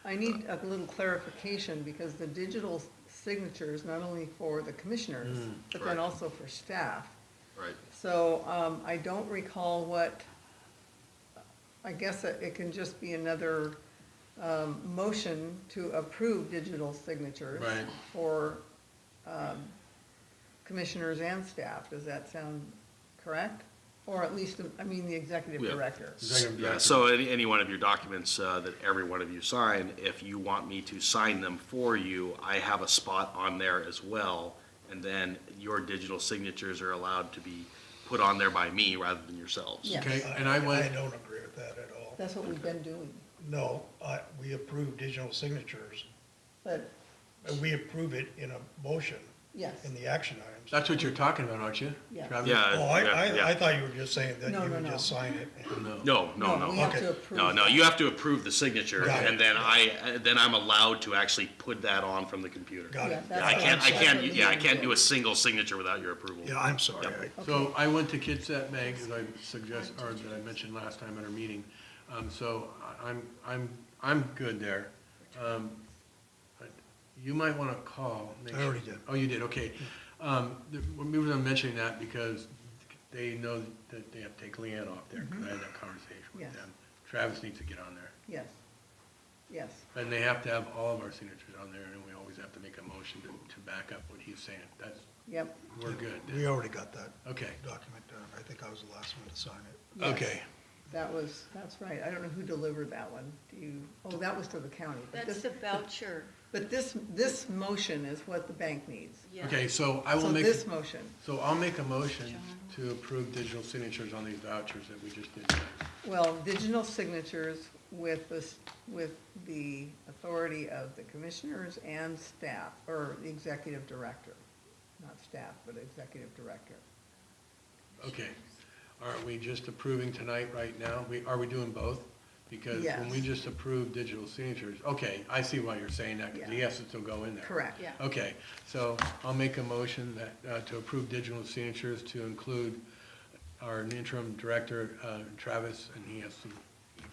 Speaker 1: I need a little clarification because the digital signatures, not only for the commissioners, but then
Speaker 3: Correct.
Speaker 1: also for staff.
Speaker 3: Right.
Speaker 1: So I don't recall what, I guess it can just be another motion to approve digital signatures
Speaker 5: Right.
Speaker 1: for commissioners and staff. Does that sound correct? Or at least, I mean, the executive
Speaker 3: Yeah.
Speaker 1: director.
Speaker 5: Executive
Speaker 3: Yeah,
Speaker 5: director.
Speaker 3: so any one of your documents that every one of you sign, if you want me to sign them for you, I have a spot on there as well. And then your digital signatures are allowed to be put on there by me rather than yourselves.
Speaker 1: Yeah.
Speaker 5: Okay, and I
Speaker 2: I
Speaker 5: went,
Speaker 2: don't agree with that at all.
Speaker 1: That's what we've been doing.
Speaker 2: No, we approve digital signatures,
Speaker 1: But,
Speaker 2: and we approve it in a motion,
Speaker 1: yes,
Speaker 2: in the action items.
Speaker 5: that's what you're talking about, aren't you?
Speaker 1: Yeah.
Speaker 5: Travis?
Speaker 3: Yeah.
Speaker 2: Oh, I
Speaker 3: yeah.
Speaker 2: thought you were just saying that
Speaker 1: No,
Speaker 2: you
Speaker 1: no,
Speaker 2: would
Speaker 1: no.
Speaker 2: just sign it.
Speaker 5: No.
Speaker 3: No,
Speaker 1: we have
Speaker 2: Okay.
Speaker 1: to approve.
Speaker 3: No,
Speaker 1: that.
Speaker 3: you have to approve the signature,
Speaker 2: Got it.
Speaker 3: and then then I'm allowed to actually put that on from the computer.
Speaker 2: Got
Speaker 1: Yeah,
Speaker 2: it.
Speaker 1: that's
Speaker 3: Yeah, I
Speaker 1: what-
Speaker 3: can't,
Speaker 1: that's what we
Speaker 3: I
Speaker 1: need to
Speaker 3: can't do a single signature without your approval.
Speaker 2: Yeah, I'm sorry.
Speaker 3: Yep.
Speaker 5: So I went to Kitsap Bank, as I suggest, or that I mentioned last time at our meeting. So I'm good there. But you might want to call. make
Speaker 2: I already
Speaker 5: sure-
Speaker 2: did.
Speaker 5: Oh, you did, okay. We were mentioning that because they know that they have to take Leanne off there, because I had that conversation
Speaker 1: Yes.
Speaker 5: with them. Travis needs to get on there.
Speaker 1: Yes, yes,
Speaker 5: And they have to have all of our signatures on there, and we always have to make a motion to back up what he's saying. That's,
Speaker 1: yep.
Speaker 5: we're good.
Speaker 2: We already got that
Speaker 5: Okay,
Speaker 2: document done. I think I was the last one to sign it.
Speaker 1: Yes.
Speaker 5: okay.
Speaker 1: That's right. I don't know who delivered that one. That was to the county. But
Speaker 6: That's
Speaker 1: this-
Speaker 6: the voucher.
Speaker 1: But this motion is what the bank needs.
Speaker 6: Yeah.
Speaker 5: Okay, so I will
Speaker 1: So
Speaker 5: make,
Speaker 1: this motion,
Speaker 5: so I'll make a motion
Speaker 6: John.
Speaker 5: to approve digital signatures on these vouchers that we just did.
Speaker 1: well, digital signatures with the authority of the commissioners and staff, or the executive director. Not staff, but executive director.
Speaker 5: Okay. Are we just approving tonight, right now? Are we doing both? Because when we
Speaker 1: Yes.
Speaker 5: just approved digital signatures, okay, I see why you're saying that, because he
Speaker 1: Yeah.
Speaker 5: has to still go in there.
Speaker 1: Correct.
Speaker 6: Yeah.
Speaker 5: Okay, so I'll make a motion that, to approve digital signatures to include our interim director, Travis, and he has to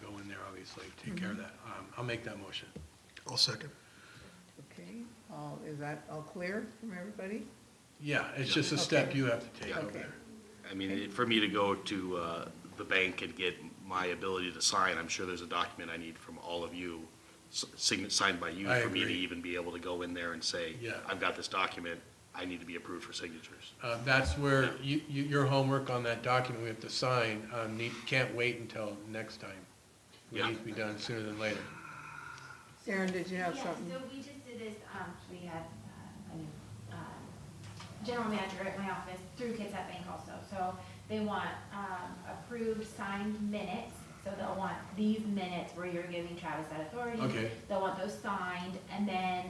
Speaker 5: go in there, obviously, take care of that. I'll make that motion.
Speaker 2: I'll second.
Speaker 1: Okay, is that all clear from everybody?
Speaker 5: Yeah, it's just a step
Speaker 1: Okay.
Speaker 5: you have to take over
Speaker 1: Okay.
Speaker 5: there.
Speaker 3: I mean, for me to go to the bank and get my ability to sign, I'm sure there's a document I need from all of you, signed by you,
Speaker 5: I
Speaker 3: for me to
Speaker 5: agree.
Speaker 3: even be able to go in there and say,
Speaker 5: Yeah.
Speaker 3: I've got this document, I need to be approved for signatures.
Speaker 5: That's where your homework on that document we have to sign, can't wait until next time. It
Speaker 3: Yeah.
Speaker 5: needs to be done sooner than later.
Speaker 1: Aaron, did you have
Speaker 7: Yeah,
Speaker 1: something?
Speaker 7: so we just did this, we had a new general manager at my office through Kitsap Bank also. So they want approved signed minutes. So they'll want these minutes where you're giving Travis that authority.
Speaker 5: Okay.
Speaker 7: They'll want those signed. And then,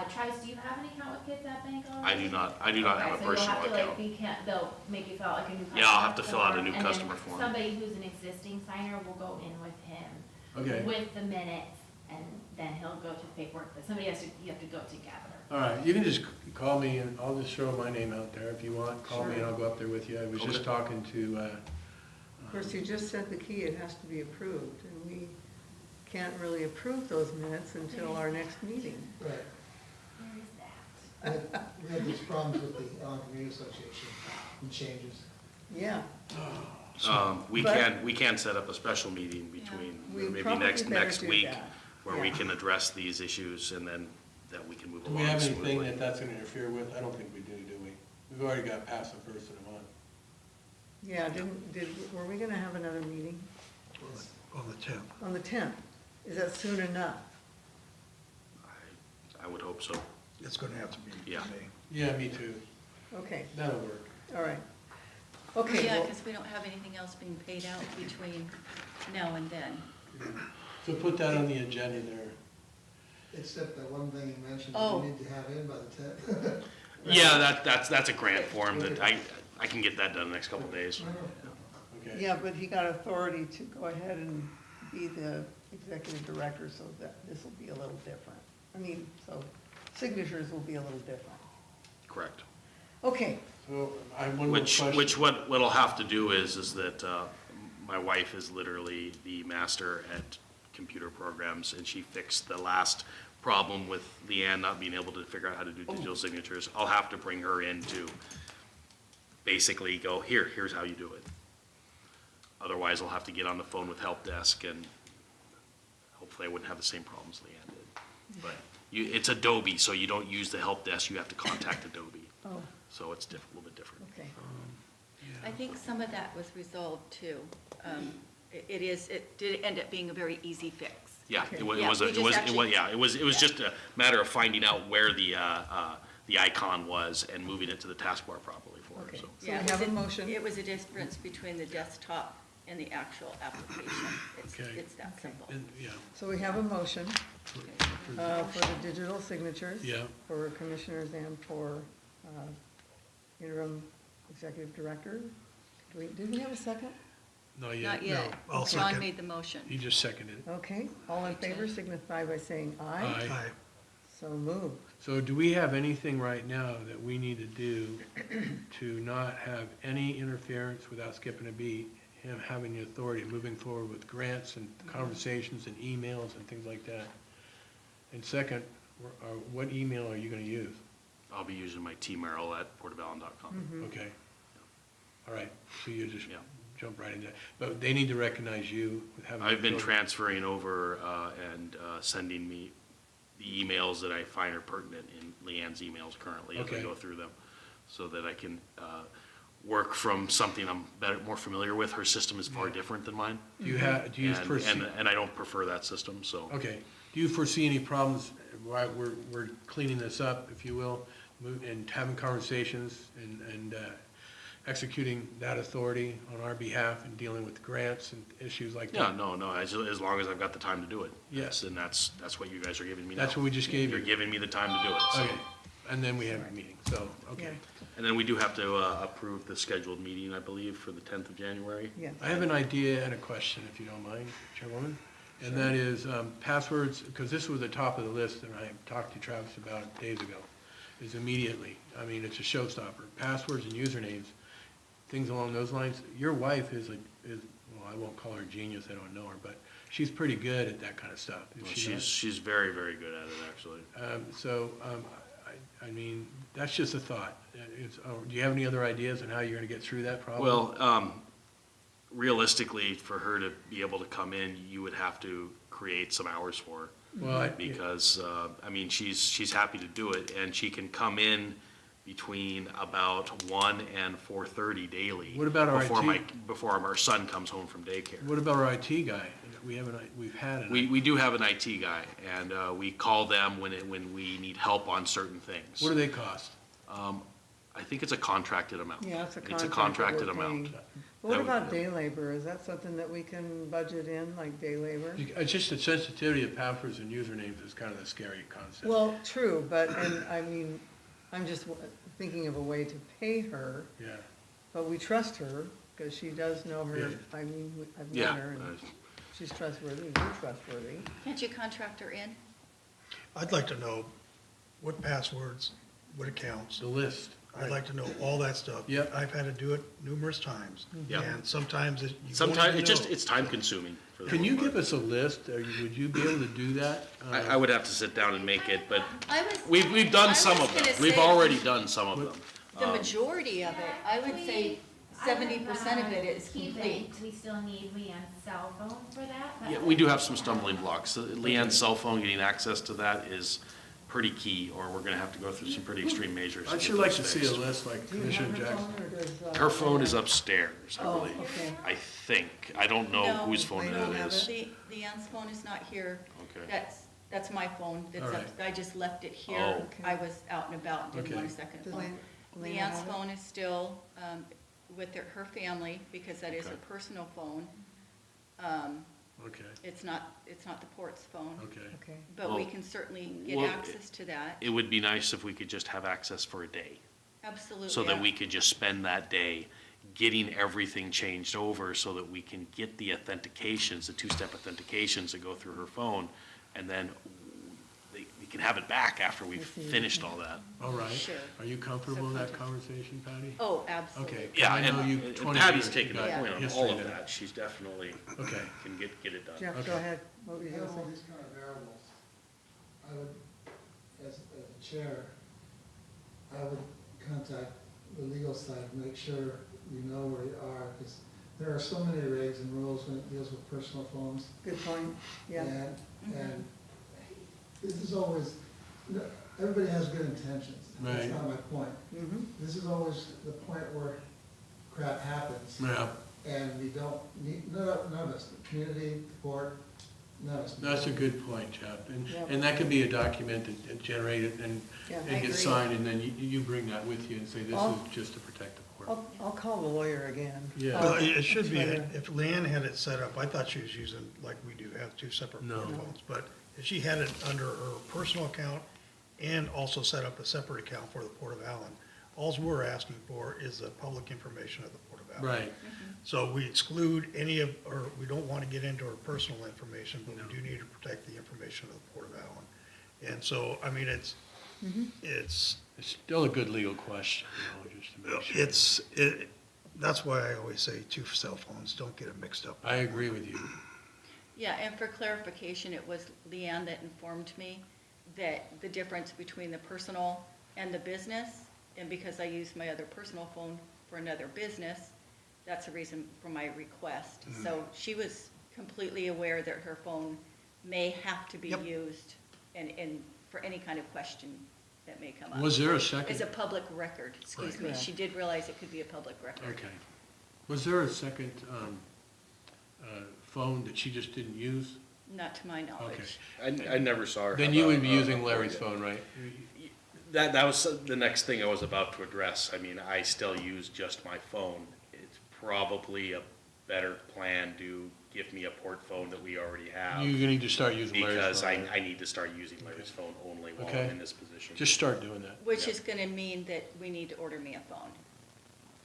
Speaker 7: Travis, do you have an account with Kitsap Bank already?
Speaker 3: I do not have a
Speaker 7: Okay,
Speaker 3: personal
Speaker 7: so you'll have
Speaker 3: account.
Speaker 7: to they'll make you fill out like a new customer
Speaker 3: Yeah, I'll have to fill out a new
Speaker 7: form,
Speaker 3: customer
Speaker 7: and
Speaker 3: form.
Speaker 7: then somebody who's an existing signer will go in with him.
Speaker 5: Okay.
Speaker 7: With the minutes, and then he'll go to the paperwork, but you have to go together.
Speaker 5: All right, you can just call me and I'll just throw my name out there if you want. Call me and
Speaker 1: Sure.
Speaker 5: I'll go up there with you. I was just
Speaker 3: Okay.
Speaker 5: talking to,
Speaker 1: Of course, you just said the key, it has to be approved, and we can't really approve those minutes until our next meeting.
Speaker 8: Right.
Speaker 7: Where is that?
Speaker 8: We had these problems with the Allyn Community Association and changes.
Speaker 1: Yeah,
Speaker 3: We
Speaker 1: But-
Speaker 3: can set up a special meeting between,
Speaker 1: we
Speaker 3: maybe
Speaker 1: probably
Speaker 3: next
Speaker 1: better do
Speaker 3: week,
Speaker 1: that.
Speaker 3: where we
Speaker 1: Yeah.
Speaker 3: can address these issues and then that we can move
Speaker 5: do
Speaker 3: along
Speaker 5: we have
Speaker 3: smoothly.
Speaker 5: anything that's gonna interfere with? I don't think we do we? We've already got past the first of the month.
Speaker 1: yeah, were we gonna have another meeting
Speaker 2: On the 10th.
Speaker 1: on the 10th? Is that soon enough?
Speaker 3: I would hope so.
Speaker 2: It's gonna have to be
Speaker 3: Yeah.
Speaker 2: May.
Speaker 5: Yeah, me too.
Speaker 1: Okay,
Speaker 5: That'll work.
Speaker 1: all right. Okay,
Speaker 6: Yeah,
Speaker 1: well,
Speaker 6: because we don't have anything else being paid out between now and then.
Speaker 5: So put that on the agenda there.
Speaker 8: Except that one thing you mentioned,
Speaker 6: Oh.
Speaker 8: we need to have in by the 10th.
Speaker 3: Yeah, that's a grant form that I can get that done in the next couple of days.
Speaker 5: Okay.
Speaker 1: yeah, but he got authority to go ahead and be the executive director, so that this will be a little different. I mean, so signatures will be a little different.
Speaker 3: Correct.
Speaker 1: Okay,
Speaker 5: So I have one more question.
Speaker 3: Which what I'll have to do is that my wife is literally the master at computer programs, and she fixed the last problem with Leanne not being able to figure out how to do digital signatures. I'll have to bring her in to basically go, here's how you do it. Otherwise, I'll have to get on the phone with help desk, and hopefully I wouldn't have the same problems Leanne did. But it's Adobe, so you don't use the help desk, you have to contact Adobe.
Speaker 1: oh,
Speaker 3: So it's a little bit different.
Speaker 1: okay.
Speaker 6: I think some of that was resolved too. It did end up being a very easy fix.
Speaker 3: Yeah,
Speaker 1: Okay.
Speaker 3: it was,
Speaker 6: Yeah, we just
Speaker 3: it was just a matter of finding out where the icon was and moving it to the taskbar properly for her,
Speaker 1: Okay.
Speaker 3: so.
Speaker 1: So
Speaker 6: Yeah,
Speaker 1: we
Speaker 6: it
Speaker 1: have
Speaker 6: was
Speaker 1: a motion.
Speaker 6: It was a difference between the desktop and the actual application.
Speaker 5: Okay.
Speaker 6: It's that simple.
Speaker 5: And, yeah,
Speaker 1: So we have a motion for the digital signatures.
Speaker 5: Yeah.
Speaker 1: For commissioners and for interim executive director. Did we have a second?
Speaker 5: not yet.
Speaker 6: Not yet.
Speaker 2: I'll
Speaker 6: John
Speaker 2: second.
Speaker 6: made the motion.
Speaker 5: He just seconded.
Speaker 1: Okay, all in favor signify by saying aye.
Speaker 5: Aye.
Speaker 1: So moved.
Speaker 5: So do we have anything right now that we need to do to not have any interference without skipping a beat, him having the authority of moving forward with grants and conversations and emails and things like that? And second, what email are you gonna use?
Speaker 3: I'll be using my tmerrill@portofallen.com.
Speaker 5: Okay. All right, so you just
Speaker 3: Yeah.
Speaker 5: jump right into that. But they need to recognize you with having.
Speaker 3: I've been
Speaker 5: authority.
Speaker 3: transferring over and sending me the emails that I find are pertinent in Leanne's emails currently as I
Speaker 5: Okay.
Speaker 3: go through them, so that I can work from something I'm more familiar with. Her system is far different than mine.
Speaker 5: Do you
Speaker 3: And,
Speaker 5: foresee?
Speaker 3: and I don't prefer that system, so.
Speaker 5: Okay. Do you foresee any problems while we're cleaning this up, if you will, and having conversations and executing that authority on our behalf and dealing with grants and issues like
Speaker 3: Yeah,
Speaker 5: that?
Speaker 3: no, as long as I've got the time to do it.
Speaker 5: Yes.
Speaker 3: And that's what you guys are giving me now.
Speaker 5: That's what we just gave
Speaker 3: You're
Speaker 5: you.
Speaker 3: giving me the time to do it, so.
Speaker 5: Okay. And then we have a meeting, so, okay.
Speaker 1: Yeah.
Speaker 3: And then we do have to approve the scheduled meeting, I believe, for the 10th of January.
Speaker 1: Yes.
Speaker 5: I have an idea and a question, if you don't mind, Chairwoman. And that is passwords, because this was the top of the list that I talked to Travis about days ago, is immediately. I mean, it's a showstopper. Passwords and usernames, things along those lines. Your wife is, well, I won't call her genius, I don't know her, but she's pretty good at that kind of stuff. Is
Speaker 3: Well,
Speaker 5: she not?
Speaker 3: she's very, very good at it, actually.
Speaker 5: I mean, that's just a thought. Do you have any other ideas on how you're gonna get through that problem?
Speaker 3: Well, realistically, for her to be able to come in, you would have to create some hours for her.
Speaker 5: Well,
Speaker 3: Because, I mean, she's happy to do it, and she can come in between about 1 and 4:30 daily.
Speaker 5: What about our IT?
Speaker 3: Before our son comes home from daycare.
Speaker 5: What about our IT guy? We've had an.
Speaker 3: We do have an IT guy, and we call them when we need help on certain things.
Speaker 5: What do they cost?
Speaker 3: I think it's a contracted amount.
Speaker 1: Yeah, it's a contract.
Speaker 3: It's a
Speaker 1: that
Speaker 3: contracted
Speaker 1: we're
Speaker 3: amount.
Speaker 1: paying. What
Speaker 3: That would-
Speaker 1: about day labor? Is that something that we can budget in, like day labor?
Speaker 5: It's just the sensitivity of passwords and usernames is kind of a scary concept.
Speaker 1: Well, true, and I mean, I'm just thinking of a way to pay her,
Speaker 5: Yeah,
Speaker 1: but we trust her, because she does know her,
Speaker 5: Yeah.
Speaker 1: I mean, I've
Speaker 3: Yeah,
Speaker 1: known her, and she's trustworthy, you're trustworthy.
Speaker 6: Can't you contract her in?
Speaker 2: I'd like to know what passwords, what accounts.
Speaker 5: the list.
Speaker 2: I'd like to know all that stuff.
Speaker 5: Yep.
Speaker 2: I've had to do it numerous times.
Speaker 3: Yep.
Speaker 2: And sometimes you won't
Speaker 3: Sometimes
Speaker 2: even know.
Speaker 3: it's time consuming. For the
Speaker 5: Can you
Speaker 3: most
Speaker 5: give
Speaker 3: part.
Speaker 5: us a list? Would you be able to do that?
Speaker 3: I would have to sit down and make it, but
Speaker 6: I was.
Speaker 3: we've
Speaker 6: I
Speaker 3: done
Speaker 6: was
Speaker 3: some of
Speaker 6: gonna
Speaker 3: them. We've
Speaker 6: say
Speaker 3: already done some of them.
Speaker 6: The majority of it, I would say 70% of it is complete.
Speaker 7: We still need Leanne's cell phone for that. but-
Speaker 3: Yeah, we do have some stumbling blocks. Leanne's cell phone, getting access to that is pretty key, or we're gonna have to go through some pretty extreme measures.
Speaker 5: I'd
Speaker 3: get
Speaker 5: sure like
Speaker 3: those
Speaker 5: to see a
Speaker 3: fixed.
Speaker 5: list like
Speaker 1: Do you have
Speaker 5: Commissioner
Speaker 1: her
Speaker 5: Jackson.
Speaker 1: phone, or does?
Speaker 3: Her phone is upstairs, I
Speaker 1: Oh,
Speaker 3: believe.
Speaker 1: okay.
Speaker 3: I think. I don't know
Speaker 6: No,
Speaker 3: whose phone
Speaker 1: they
Speaker 3: it
Speaker 1: don't have
Speaker 3: is.
Speaker 6: Leanne's phone is not here.
Speaker 3: Okay.
Speaker 6: That's my phone. That's
Speaker 5: All
Speaker 6: up,
Speaker 5: right.
Speaker 6: I just left it here.
Speaker 3: Oh.
Speaker 1: Okay.
Speaker 6: I was out and about, and didn't
Speaker 5: Okay.
Speaker 6: want a second
Speaker 1: Does
Speaker 6: phone.
Speaker 1: Lena
Speaker 6: Leanne's
Speaker 1: have it?
Speaker 6: phone is still with her family, because that is her
Speaker 3: Okay.
Speaker 6: personal phone.
Speaker 5: Okay,
Speaker 6: It's not the port's phone,
Speaker 5: okay.
Speaker 1: Okay,
Speaker 6: but we
Speaker 3: Well,
Speaker 6: can certainly get
Speaker 3: well,
Speaker 6: access to that.
Speaker 3: It would be nice if we could just have access for a day,
Speaker 6: Absolutely.
Speaker 3: so that we could just spend that day getting everything changed over, so that we can get the authentications, the two-step authentications that go through her phone, and then we can have it back after we've finished all that.
Speaker 5: All right.
Speaker 6: Sure.
Speaker 5: Are you comfortable with that
Speaker 6: So-
Speaker 5: conversation, Patty?
Speaker 6: Oh, absolutely.
Speaker 5: Okay.
Speaker 3: Yeah,
Speaker 5: I know you
Speaker 3: and
Speaker 5: 20
Speaker 3: Patty's
Speaker 5: years,
Speaker 3: taken
Speaker 5: you
Speaker 3: the
Speaker 5: got
Speaker 3: point on
Speaker 5: history
Speaker 3: all of
Speaker 5: there.
Speaker 3: that. She's definitely
Speaker 5: Okay.
Speaker 3: can get it done.
Speaker 1: Jeff,
Speaker 5: Okay.
Speaker 1: go ahead, what were you
Speaker 8: I
Speaker 1: gonna
Speaker 8: have all
Speaker 1: say?
Speaker 8: these kind of variables. I would, as a chair, I would contact the legal side, make sure you know where you are, because there are so many regs and rules when it deals with personal phones.
Speaker 1: Good point, yeah.
Speaker 8: And this is always, everybody has good intentions. That's
Speaker 5: Right.
Speaker 8: not my point.
Speaker 1: Mhm.
Speaker 8: This is always the point where crap happens.
Speaker 5: Yeah,
Speaker 8: And we don't need, none of us, the community, the board, none of us.
Speaker 5: that's a good point, Jeff.
Speaker 1: Yep.
Speaker 5: And that could be a document and generated
Speaker 1: Yeah, I
Speaker 5: and get
Speaker 1: agree.
Speaker 5: signed, and then you bring that with you and say, this
Speaker 1: I'll-
Speaker 5: is just to protect the board.
Speaker 1: I'll call the lawyer again.
Speaker 5: Yeah.
Speaker 2: Well, it should be,
Speaker 1: That's better.
Speaker 2: if Leanne had it set up, I thought she was using, like we do, have two separate
Speaker 5: No.
Speaker 2: phones. But if she had it under her personal account and also set up a separate account for the Port of Allen, alls we're asking for is the public information of the Port of Allen.
Speaker 5: Right,
Speaker 2: So we exclude any of, or we don't want to get into her personal information, but we do need to protect the information of the Port of Allen. And so, I mean, it's,
Speaker 5: it's still a good legal question, just to make sure.
Speaker 2: that's why I always say two cell phones, don't get it mixed up.
Speaker 5: I agree with you.
Speaker 6: Yeah, and for clarification, it was Leanne that informed me that the difference between the personal and the business, and because I use my other personal phone for another business, that's the reason for my request. So she was completely aware that her phone may have to be
Speaker 2: Yep.
Speaker 6: used and for any kind of question that may come up.
Speaker 5: Was there a
Speaker 6: It's a
Speaker 5: second?
Speaker 6: public record, excuse me.
Speaker 1: Right.
Speaker 6: She did realize it could be a public record.
Speaker 5: Okay. Was there a second phone that she just didn't use?
Speaker 6: Not to my knowledge.
Speaker 3: I never saw her.
Speaker 5: Then
Speaker 3: have
Speaker 5: you
Speaker 3: a-
Speaker 5: would be
Speaker 3: a-
Speaker 5: using
Speaker 3: a
Speaker 5: Larry's
Speaker 3: phone.
Speaker 5: phone, right?
Speaker 3: That was the next thing I was about to address. I mean, I still use just my phone. It's probably a better plan to give me a port phone that we already have.
Speaker 5: You need to start using Larry's
Speaker 3: Because
Speaker 5: phone.
Speaker 3: I need to start using Larry's phone only while
Speaker 5: Okay.
Speaker 3: I'm in this position.
Speaker 5: Just start doing that.
Speaker 6: Which
Speaker 3: Yeah.
Speaker 6: is gonna mean that we need to order me a phone.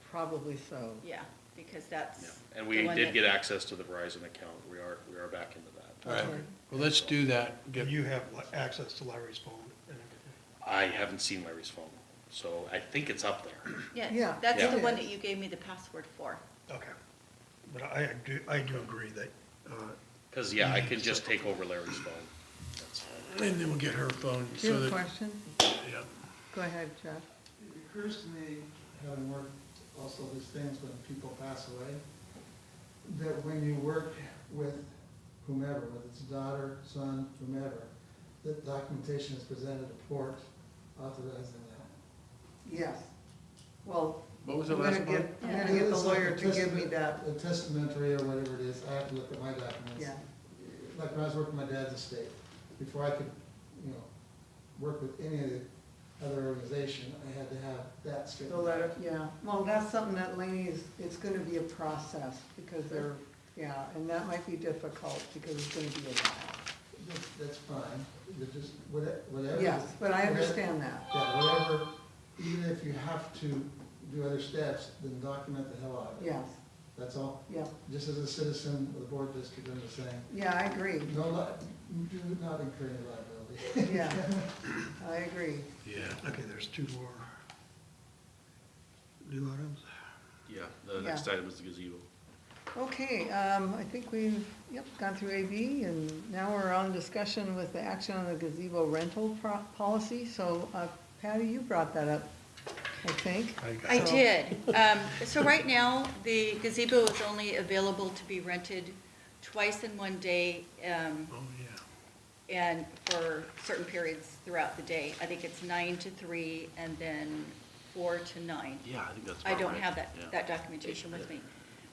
Speaker 1: Probably so.
Speaker 6: Yeah, because that's
Speaker 3: Yeah. And
Speaker 6: the
Speaker 3: we
Speaker 6: one
Speaker 3: did
Speaker 6: that-
Speaker 3: get access to the Verizon account. We are back into that.
Speaker 5: All right.
Speaker 1: Okay.
Speaker 5: Well, let's do that. Get,
Speaker 2: You have access to Larry's phone and everything.
Speaker 3: I haven't seen Larry's phone, so I think it's up there.
Speaker 6: Yeah,
Speaker 1: Yeah,
Speaker 6: that's
Speaker 3: Yeah.
Speaker 6: the
Speaker 1: it
Speaker 6: one
Speaker 1: is.
Speaker 6: that you gave me the password for.
Speaker 2: Okay. But I do agree that,
Speaker 3: Because, yeah, I can just take over Larry's phone. That's fine.
Speaker 5: and then we'll get her phone.
Speaker 1: Do you
Speaker 5: so
Speaker 1: have a
Speaker 5: that-
Speaker 1: question?
Speaker 5: Yeah.
Speaker 1: Go ahead, Jeff.
Speaker 8: It occurs to me, having worked also these things when people pass away, that when you work with whomever, whether it's daughter, son, whomever, that documentation is presented to port authorizing that.
Speaker 1: Yes. Well,
Speaker 5: What was
Speaker 1: I'm
Speaker 5: the
Speaker 1: gonna
Speaker 5: last
Speaker 1: get,
Speaker 5: one?
Speaker 1: I'm gonna get the
Speaker 8: It's like
Speaker 1: lawyer
Speaker 8: a
Speaker 1: to give me
Speaker 8: testament-
Speaker 1: that.
Speaker 8: A testamentary or whatever it is, I have to look at my documents.
Speaker 1: Yeah.
Speaker 8: Like when I was working my dad's estate, before I could, work with any of the other organization, I had to have that straightened
Speaker 1: The
Speaker 8: out.
Speaker 1: letter, yeah. Well, that's something that Laney is, it's gonna be a process because they're, yeah, and that might be difficult because it's gonna be a while.
Speaker 8: That's fine, but just whatever.
Speaker 1: Yes, but I
Speaker 8: whatever-
Speaker 1: understand that.
Speaker 8: Yeah, whatever, even if you have to do other steps, then document the hell out of it.
Speaker 1: Yes,
Speaker 8: That's all.
Speaker 1: yeah,
Speaker 8: Just as a citizen of the board district, I'm just saying,
Speaker 1: yeah, I agree.
Speaker 8: no, do not incur any liability.
Speaker 1: Yeah, I agree.
Speaker 5: Yeah.
Speaker 2: okay, there's two more new items.
Speaker 3: Yeah, the
Speaker 1: Yeah.
Speaker 3: next item is the gazebo.
Speaker 1: Okay, I think we've, gone through AB, and now we're on discussion with the action on the gazebo rental policy. So Patty, you brought that up, I think.
Speaker 6: I
Speaker 1: So-
Speaker 6: did. So right now, the gazebo is only available to be rented twice in one day,
Speaker 5: Oh, yeah.
Speaker 6: and for certain periods throughout the day. I think it's 9 to 3 and then 4 to 9.
Speaker 3: Yeah, I think that's
Speaker 6: I
Speaker 3: about
Speaker 6: don't
Speaker 3: right.
Speaker 6: have that,
Speaker 3: Yeah.
Speaker 6: that documentation with me.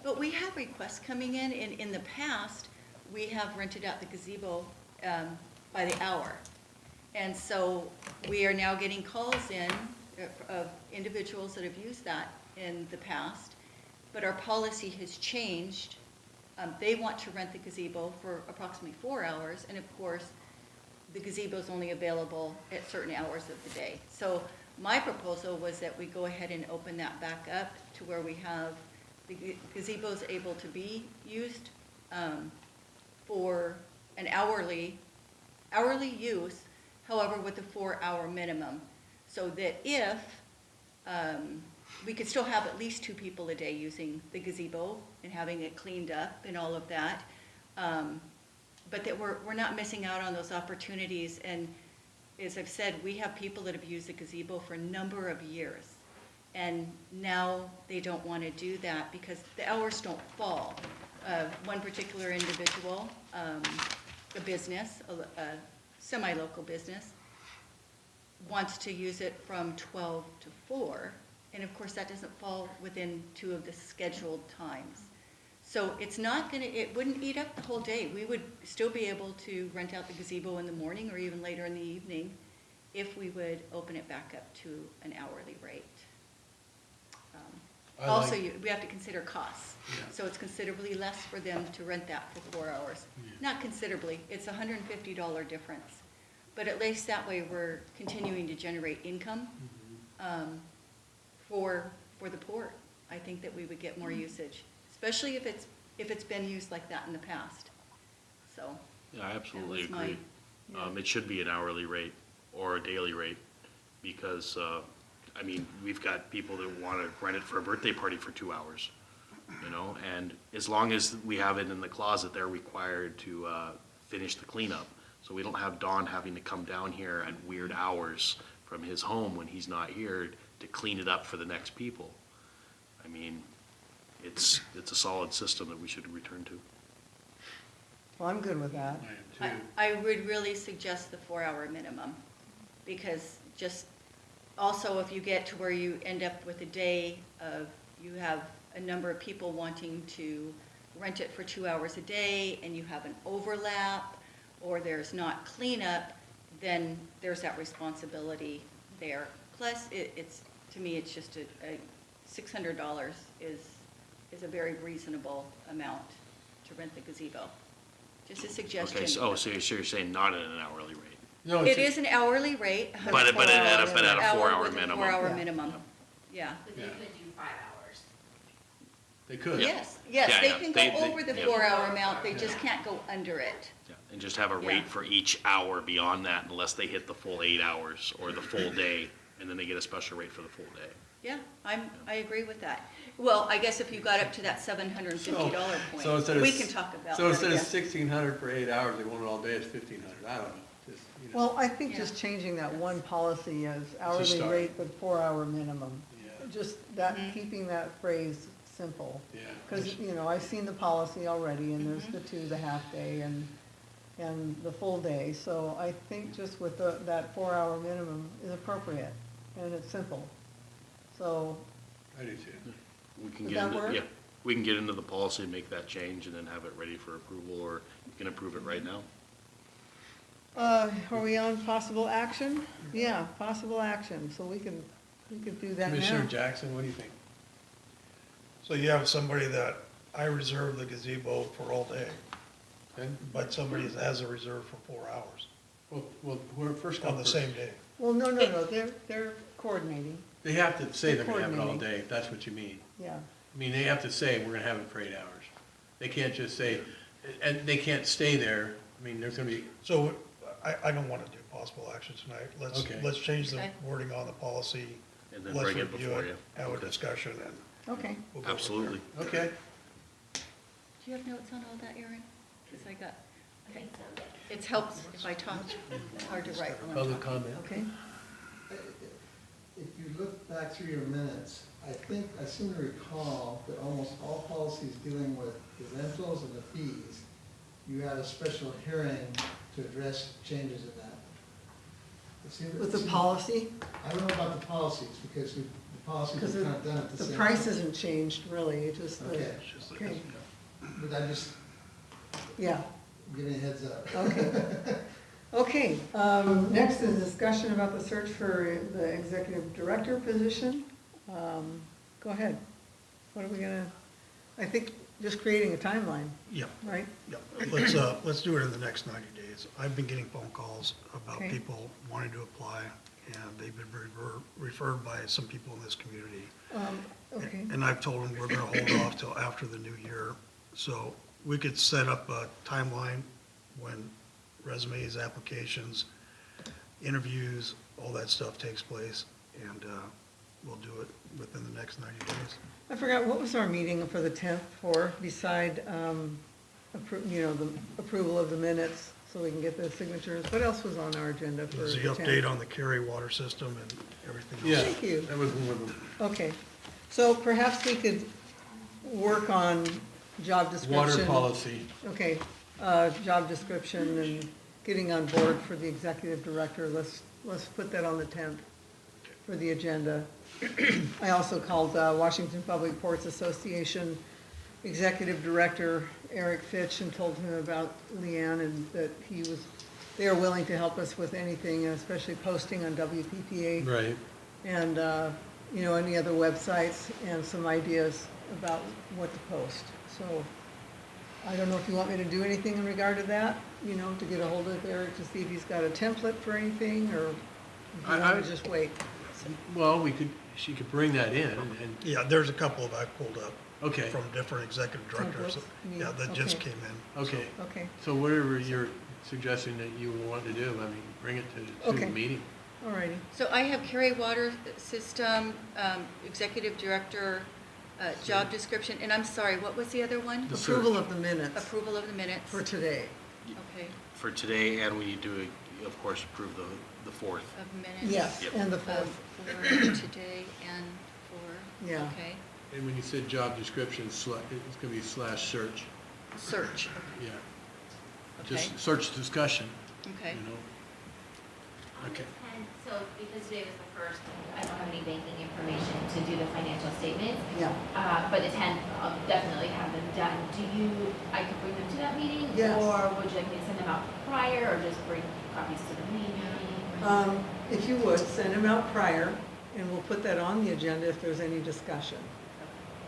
Speaker 6: But we have requests coming in the past, we have rented out the gazebo by the hour. And so we are now getting calls in of individuals that have used that in the past, but our policy has changed. They want to rent the gazebo for approximately 4 hours, and of course, the gazebo is only available at certain hours of the day. So my proposal was that we go ahead and open that back up to where we have the gazebo's able to be used for an hourly use, however, with a 4-hour minimum. So that if, we could still have at least 2 people a day using the gazebo and having it cleaned up and all of that. But that we're not missing out on those opportunities. And as I've said, we have people that have used the gazebo for a number of years. And now they don't want to do that because the hours don't fall. One particular individual, a business, a semi-local business, wants to use it from 12 to 4. And of course, that doesn't fall within 2 of the scheduled times. So it's not gonna, it wouldn't eat up the whole day. We would still be able to rent out the gazebo in the morning or even later in the evening if we would open it back up to an hourly rate.
Speaker 5: I
Speaker 6: Also,
Speaker 5: like-
Speaker 6: we have to consider costs.
Speaker 5: Yeah.
Speaker 6: So it's considerably less for them to rent that for 4 hours.
Speaker 5: Yeah.
Speaker 6: Not considerably, it's a $150 difference. But at least that way, we're continuing to generate income for the port. I think that we would get more usage, especially if it's been used like that in the past. So,
Speaker 3: Yeah, I absolutely
Speaker 6: That was my-
Speaker 3: agree. It should be an hourly rate or a daily rate, because, I mean, we've got people that want to rent it for a birthday party for 2 hours, and as long as we have it in the closet, they're required to finish the cleanup. So we don't have Don having to come down here at weird hours from his home when he's not here to clean it up for the next people. I mean, it's a solid system that we should return to.
Speaker 1: Well, I'm good with that.
Speaker 5: I am too.
Speaker 6: I would really suggest the 4-hour minimum, because just also, if you get to where you end up with a day of, you have a number of people wanting to rent it for 2 hours a day, and you have an overlap, or there's not cleanup, then there's that responsibility there. Plus, it's, to me, it's just a $600 is a very reasonable amount to rent the gazebo. Just a suggestion.
Speaker 3: Okay, so you're saying not at an hourly rate?
Speaker 5: No,
Speaker 6: It
Speaker 5: it's-
Speaker 6: is an hourly rate.
Speaker 3: But at a 4-hour
Speaker 6: with a
Speaker 3: minimum.
Speaker 6: 4-hour
Speaker 1: Yeah.
Speaker 6: minimum, yeah.
Speaker 7: But they
Speaker 5: Yeah.
Speaker 7: could do 5 hours.
Speaker 5: They could.
Speaker 6: Yes,
Speaker 3: Yeah,
Speaker 6: yes, they
Speaker 3: yeah.
Speaker 6: can
Speaker 3: They-
Speaker 6: go over the
Speaker 3: yeah.
Speaker 6: 4-hour amount, they
Speaker 5: Yeah.
Speaker 6: just can't go under it.
Speaker 3: Yeah, and just have a
Speaker 6: Yeah.
Speaker 3: rate for each hour beyond that unless they hit the full 8 hours or the full day, and then they get a special rate for the full day.
Speaker 6: Yeah, I agree with that. Well, I guess if you got up to that $750
Speaker 5: So instead
Speaker 6: point,
Speaker 5: of
Speaker 6: we
Speaker 5: s-
Speaker 6: can talk about
Speaker 5: So instead of
Speaker 6: that.
Speaker 5: 1,600 for 8 hours, they want it all day, it's 1,500, I don't know, just, you know.
Speaker 1: Well, I think
Speaker 6: Yeah.
Speaker 1: just changing that one policy as hourly
Speaker 5: start.
Speaker 1: rate but 4-hour minimum.
Speaker 5: Yeah.
Speaker 1: Just that,
Speaker 6: Mhm.
Speaker 1: keeping that phrase simple.
Speaker 5: Yeah.
Speaker 1: Because, you know, I've seen the policy already, and there's the 2, the half day, and the full day. So I think just with that 4-hour minimum is appropriate, and it's simple. So,
Speaker 5: I do too.
Speaker 3: We can
Speaker 1: Would
Speaker 3: get
Speaker 1: that
Speaker 3: into,
Speaker 1: work?
Speaker 3: yeah, we can get into the policy and make that change and then have it ready for approval, or you can approve it right now.
Speaker 1: are we on possible action? Yeah, possible action, so we could do that now.
Speaker 5: Commissioner Jackson, what do you think?
Speaker 2: So you have somebody that, I reserve the gazebo for all day,
Speaker 5: Okay?
Speaker 2: but somebody has a reserve for 4 hours
Speaker 5: Well, we're first come
Speaker 2: on the
Speaker 5: first.
Speaker 2: same day.
Speaker 1: Well, no, they're coordinating,
Speaker 5: They have to say they're gonna have it all
Speaker 1: Coordinating.
Speaker 5: day, if that's what you mean.
Speaker 1: yeah.
Speaker 5: I mean, they have to say, we're gonna have it for 8 hours. They can't just say, and they can't stay there, I mean, there's gonna be,
Speaker 2: So I don't want to do possible action tonight.
Speaker 5: Okay.
Speaker 2: Let's change the
Speaker 6: Okay.
Speaker 2: wording on the policy.
Speaker 3: And then
Speaker 2: Let's
Speaker 3: bring it
Speaker 2: review
Speaker 3: before you.
Speaker 2: Have a
Speaker 3: Okay.
Speaker 2: discussion and
Speaker 1: Okay,
Speaker 2: we'll go from
Speaker 3: Absolutely.
Speaker 2: there.
Speaker 5: okay.
Speaker 6: Do you have notes on all that, Erin? Because I got,
Speaker 7: I think so.
Speaker 6: it helps if I talk, it's hard to write when I'm
Speaker 5: Public
Speaker 6: talking.
Speaker 5: comment?
Speaker 1: okay.
Speaker 8: If you look back through your minutes, I seem to recall that almost all policies dealing with the rentals and the fees, you had a special hearing to address changes in that.
Speaker 1: With the policy,
Speaker 8: I don't know about the policies, because the policies
Speaker 1: because
Speaker 8: are kind of done at the
Speaker 1: the
Speaker 8: same time.
Speaker 1: price hasn't changed really, it just,
Speaker 8: Okay,
Speaker 1: okay,
Speaker 8: but I'm just
Speaker 1: yeah,
Speaker 8: giving a heads up.
Speaker 1: okay. Okay, next is discussion about the search for the executive director position. Go ahead. What are we gonna, I think just creating a timeline,
Speaker 2: Yeah,
Speaker 1: right?
Speaker 2: yeah. Let's do it in the next 90 days. I've been getting phone calls about
Speaker 1: Okay.
Speaker 2: people wanting to apply, and they've been referred by some people in this community.
Speaker 1: Okay,
Speaker 2: And I've told them we're gonna hold off till after the new year. So we could set up a timeline when resumes, applications, interviews, all that stuff takes place, and we'll do it within the next 90 days.
Speaker 1: I forgot, what was our meeting for the 10th for, beside, the approval of the minutes, so we can get the signatures? What else was on our agenda for the
Speaker 2: There's
Speaker 1: 10th?
Speaker 2: the update on the Cary water system and everything else.
Speaker 5: Yeah,
Speaker 1: Thank you.
Speaker 5: that was one of them.
Speaker 1: Okay, so perhaps we could work on job description.
Speaker 5: Water policy,
Speaker 1: Okay, job description and getting on board for the executive director. Let's put that on the 10th for the agenda. I also called Washington Public Ports Association Executive Director Eric Fitch and told him about Leanne and that they are willing to help us with anything, especially posting on WPPA.
Speaker 5: right.
Speaker 1: And, any other websites and some ideas about what to post. So I don't know if you want me to do anything in regard to that, to get a hold of Eric to see if he's got a template for anything, or if you
Speaker 5: I
Speaker 1: want
Speaker 5: would-
Speaker 1: to just wait.
Speaker 5: Well, she could bring that in and,
Speaker 2: Yeah, there's a couple of I pulled up
Speaker 5: okay,
Speaker 2: from different executive directors,
Speaker 1: Templates, you mean?
Speaker 2: yeah, that just
Speaker 1: Okay.
Speaker 2: came in.
Speaker 5: okay.
Speaker 1: Okay,
Speaker 5: So whatever you're suggesting that you want to do, I mean, bring it to the
Speaker 1: Okay.
Speaker 5: meeting.
Speaker 1: all righty.
Speaker 6: So I have Cary Water System, Executive Director, job description, and I'm sorry, what was the other one?
Speaker 5: The
Speaker 1: Approval
Speaker 5: search.
Speaker 1: of the minutes
Speaker 6: Approval of the minutes.
Speaker 1: for today.
Speaker 6: Okay,
Speaker 3: For today, and we need to, of course, approve the 4th.
Speaker 6: of minutes.
Speaker 1: Yes,
Speaker 3: Yep.
Speaker 1: and the
Speaker 6: Um,
Speaker 1: fourth,
Speaker 6: For today and for,
Speaker 1: Yeah.
Speaker 6: okay,
Speaker 5: And when you said job description, it's gonna be /search,
Speaker 6: search,
Speaker 5: yeah.
Speaker 6: okay,
Speaker 5: Just search discussion,
Speaker 6: okay.
Speaker 5: you know? Okay.
Speaker 7: And so because today was the first, I don't have any banking information to do the financial statements.
Speaker 1: Yeah.
Speaker 7: But the 10th, I'll definitely have them done. I could bring them to that meeting?
Speaker 1: Yes.
Speaker 7: Or would you like me to send them out prior or just bring copies to the meeting?
Speaker 1: If you would, send them out prior, and we'll put that on the agenda if there's any discussion.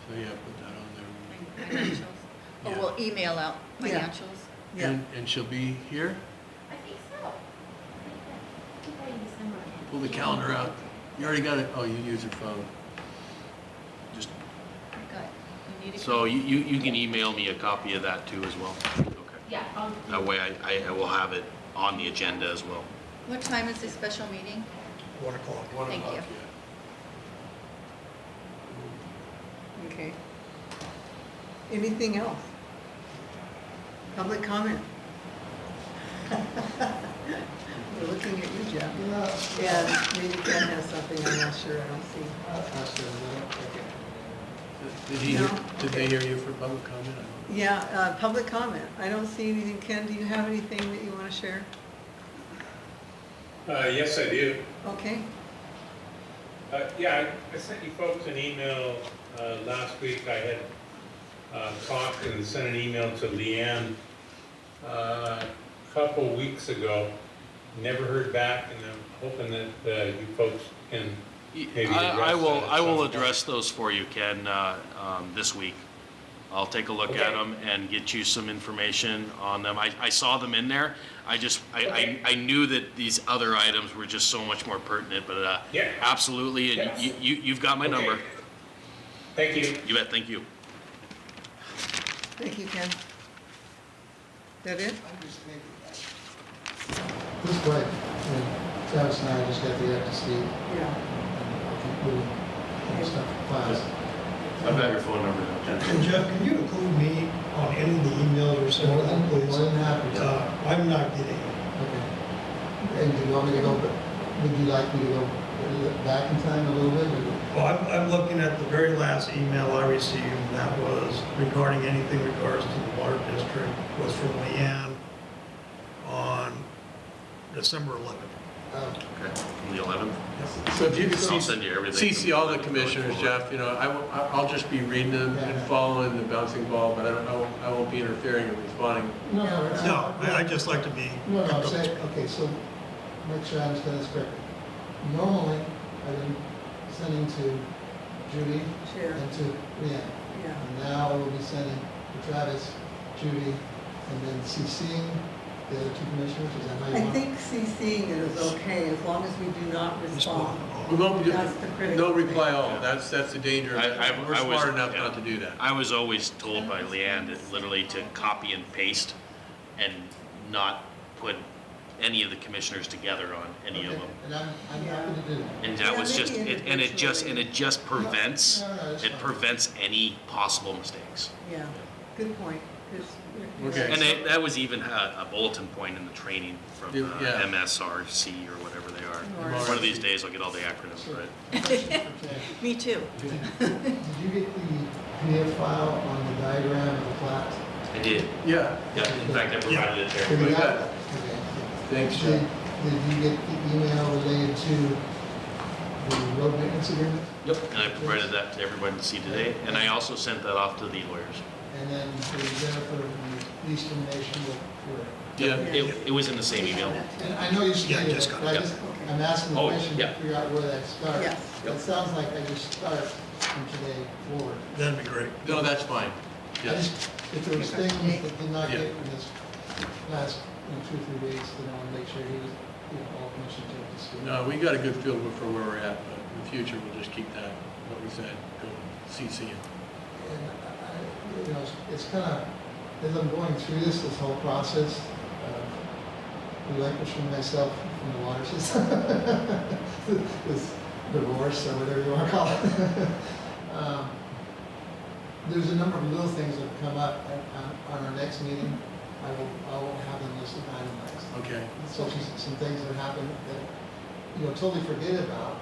Speaker 5: So yeah, put that on there.
Speaker 6: Financials. Oh,
Speaker 5: Yeah.
Speaker 6: we'll email out
Speaker 1: Yeah.
Speaker 6: financials.
Speaker 1: Yeah.
Speaker 5: And she'll be here?
Speaker 7: I think so. I think that in December.
Speaker 5: Pull the calendar out. You already got it? Oh, you use your phone. Just,
Speaker 6: Got it. You need a
Speaker 3: So you can email me a copy of that too as well. Okay.
Speaker 7: Yeah,
Speaker 3: That way I will have it on the agenda as well.
Speaker 6: What time is the special meeting?
Speaker 2: 1 o'clock.
Speaker 5: 1
Speaker 6: Thank
Speaker 5: o'clock,
Speaker 6: you.
Speaker 5: yeah.
Speaker 1: Okay. Anything else? Public comment? We're looking at you, Jeff.
Speaker 8: Yeah.
Speaker 1: And maybe Ken has something, I'm not sure, I don't see.
Speaker 8: Ask her,
Speaker 5: Did they hear you for public comment? I don't know.
Speaker 1: Yeah, public comment. I don't see anything. Ken, do you have anything that you want to share?
Speaker 9: Yes, I do.
Speaker 1: Okay.
Speaker 9: Yeah, I sent you folks an email last week. I had talked and sent an email to Leanne a couple weeks ago. Never heard back, and I'm hoping that you folks can maybe address
Speaker 3: I will
Speaker 9: that at
Speaker 3: I
Speaker 9: some
Speaker 3: will
Speaker 9: point.
Speaker 3: address those for you, Ken, this week. I'll take a look at
Speaker 9: Okay.
Speaker 3: them and get you some information on them. I saw them in there.
Speaker 9: Okay.
Speaker 3: I knew that these other items were just so much more pertinent, but
Speaker 9: Yeah.
Speaker 3: absolutely, and
Speaker 9: Yes.
Speaker 3: you've got my number.
Speaker 9: Okay. Thank you.
Speaker 3: You bet, thank you.
Speaker 1: Thank you, Ken. That it?
Speaker 8: This way, Travis and I just got the up to speed.
Speaker 1: Yeah.
Speaker 8: I think we stuff files.
Speaker 3: I've got your phone number now,
Speaker 2: And Jeff, can you include me on any of the emails you're sending out,
Speaker 8: More
Speaker 2: please?
Speaker 8: than happy to.
Speaker 2: I'm not getting it.
Speaker 8: Okay. And do you want me to go, would you like me to go back in time a little bit? Or?
Speaker 2: Well, I'm looking at the very last email I received, and that was regarding anything regards to the water district, was from Leanne on December 11th.
Speaker 3: Okay, from the 11th.
Speaker 5: So if you could
Speaker 3: I'll send you everything.
Speaker 5: CC all the commissioners, Jeff, you know, I'll just be reading them and following the bouncing ball, but I won't be interfering and responding.
Speaker 8: No, it's
Speaker 2: No,
Speaker 8: not.
Speaker 2: I'd just like to be.
Speaker 8: No,
Speaker 2: kept
Speaker 8: no,
Speaker 2: up to
Speaker 8: say,
Speaker 2: speed.
Speaker 8: okay, so make sure I understand this correctly. Normally, I've been sending to Judy
Speaker 1: Sure.
Speaker 8: and to Leanne.
Speaker 1: Yeah.
Speaker 8: And now I will be sending to Travis, Judy, and then CCing the other two commissioners, is that how you
Speaker 1: I
Speaker 8: want it?
Speaker 1: think CCing it is okay as long as we do not respond.
Speaker 5: We won't be,
Speaker 1: That's the critical
Speaker 5: no reply
Speaker 1: thing.
Speaker 5: all, that's the danger. We're
Speaker 3: I was-
Speaker 5: smart enough
Speaker 3: yeah.
Speaker 5: not to do that.
Speaker 3: I was always told by Leanne that literally to copy and paste and not put any of the commissioners together on any of
Speaker 8: Okay,
Speaker 3: them.
Speaker 8: and I'm happy to do that.
Speaker 3: And that
Speaker 1: Yeah,
Speaker 3: was
Speaker 1: maybe
Speaker 3: just, it just prevents,
Speaker 8: No, no, that's
Speaker 3: it
Speaker 8: fine.
Speaker 3: prevents any possible mistakes.
Speaker 1: Yeah, good point. 'Cause you're-
Speaker 5: Okay.
Speaker 3: And that was even a bulletin point in the training from
Speaker 5: Yeah.
Speaker 3: MSRC or whatever they are.
Speaker 1: Or-
Speaker 3: One of these days I'll get all the acronyms right.
Speaker 8: Okay.
Speaker 6: Me too.
Speaker 8: Did you get the PDF file on the diagram of the plat?
Speaker 3: I did.
Speaker 5: Yeah,
Speaker 3: Yeah, in fact, I provided it
Speaker 8: Did
Speaker 3: there.
Speaker 8: you
Speaker 5: We
Speaker 8: got
Speaker 5: got
Speaker 8: it?
Speaker 5: it.
Speaker 8: Okay.
Speaker 5: thanks,
Speaker 8: Did,
Speaker 5: Jeff.
Speaker 8: did you get the email related to the road maintenance agreement?
Speaker 3: Yep. And I provided that to everybody to see today, and I also sent that off to the lawyers.
Speaker 8: And then for Jennifer, the police termination,
Speaker 5: Yeah,
Speaker 3: It was in the same email.
Speaker 8: and I know you
Speaker 2: Yeah, I
Speaker 8: stated
Speaker 2: just
Speaker 8: it,
Speaker 2: got
Speaker 8: but I
Speaker 3: it.
Speaker 8: just, I'm asking the
Speaker 3: Oh,
Speaker 8: question
Speaker 3: yeah.
Speaker 8: to figure out where that starts.
Speaker 1: Yes.
Speaker 8: It sounds like I just start from today forward.
Speaker 2: That'd be great.
Speaker 5: no, that's fine.
Speaker 8: I
Speaker 5: Yes.
Speaker 8: just, if there was things that did not
Speaker 5: Yeah.
Speaker 8: get in this last, 2-3 weeks, then I want to make sure he was, all commissioners up to speed.
Speaker 5: No, we got a good feel for where we're at, but in the future, we'll just keep that, what we said, go CC it.
Speaker 8: And it's kind of, as I'm going through this whole process, relinquishing myself from the water system, this divorce or whatever you want to call it. There's a number of little things that have come up on our next meeting. I will have them listed itemized.
Speaker 5: Okay.
Speaker 8: Such as some things that happen that, totally forget about.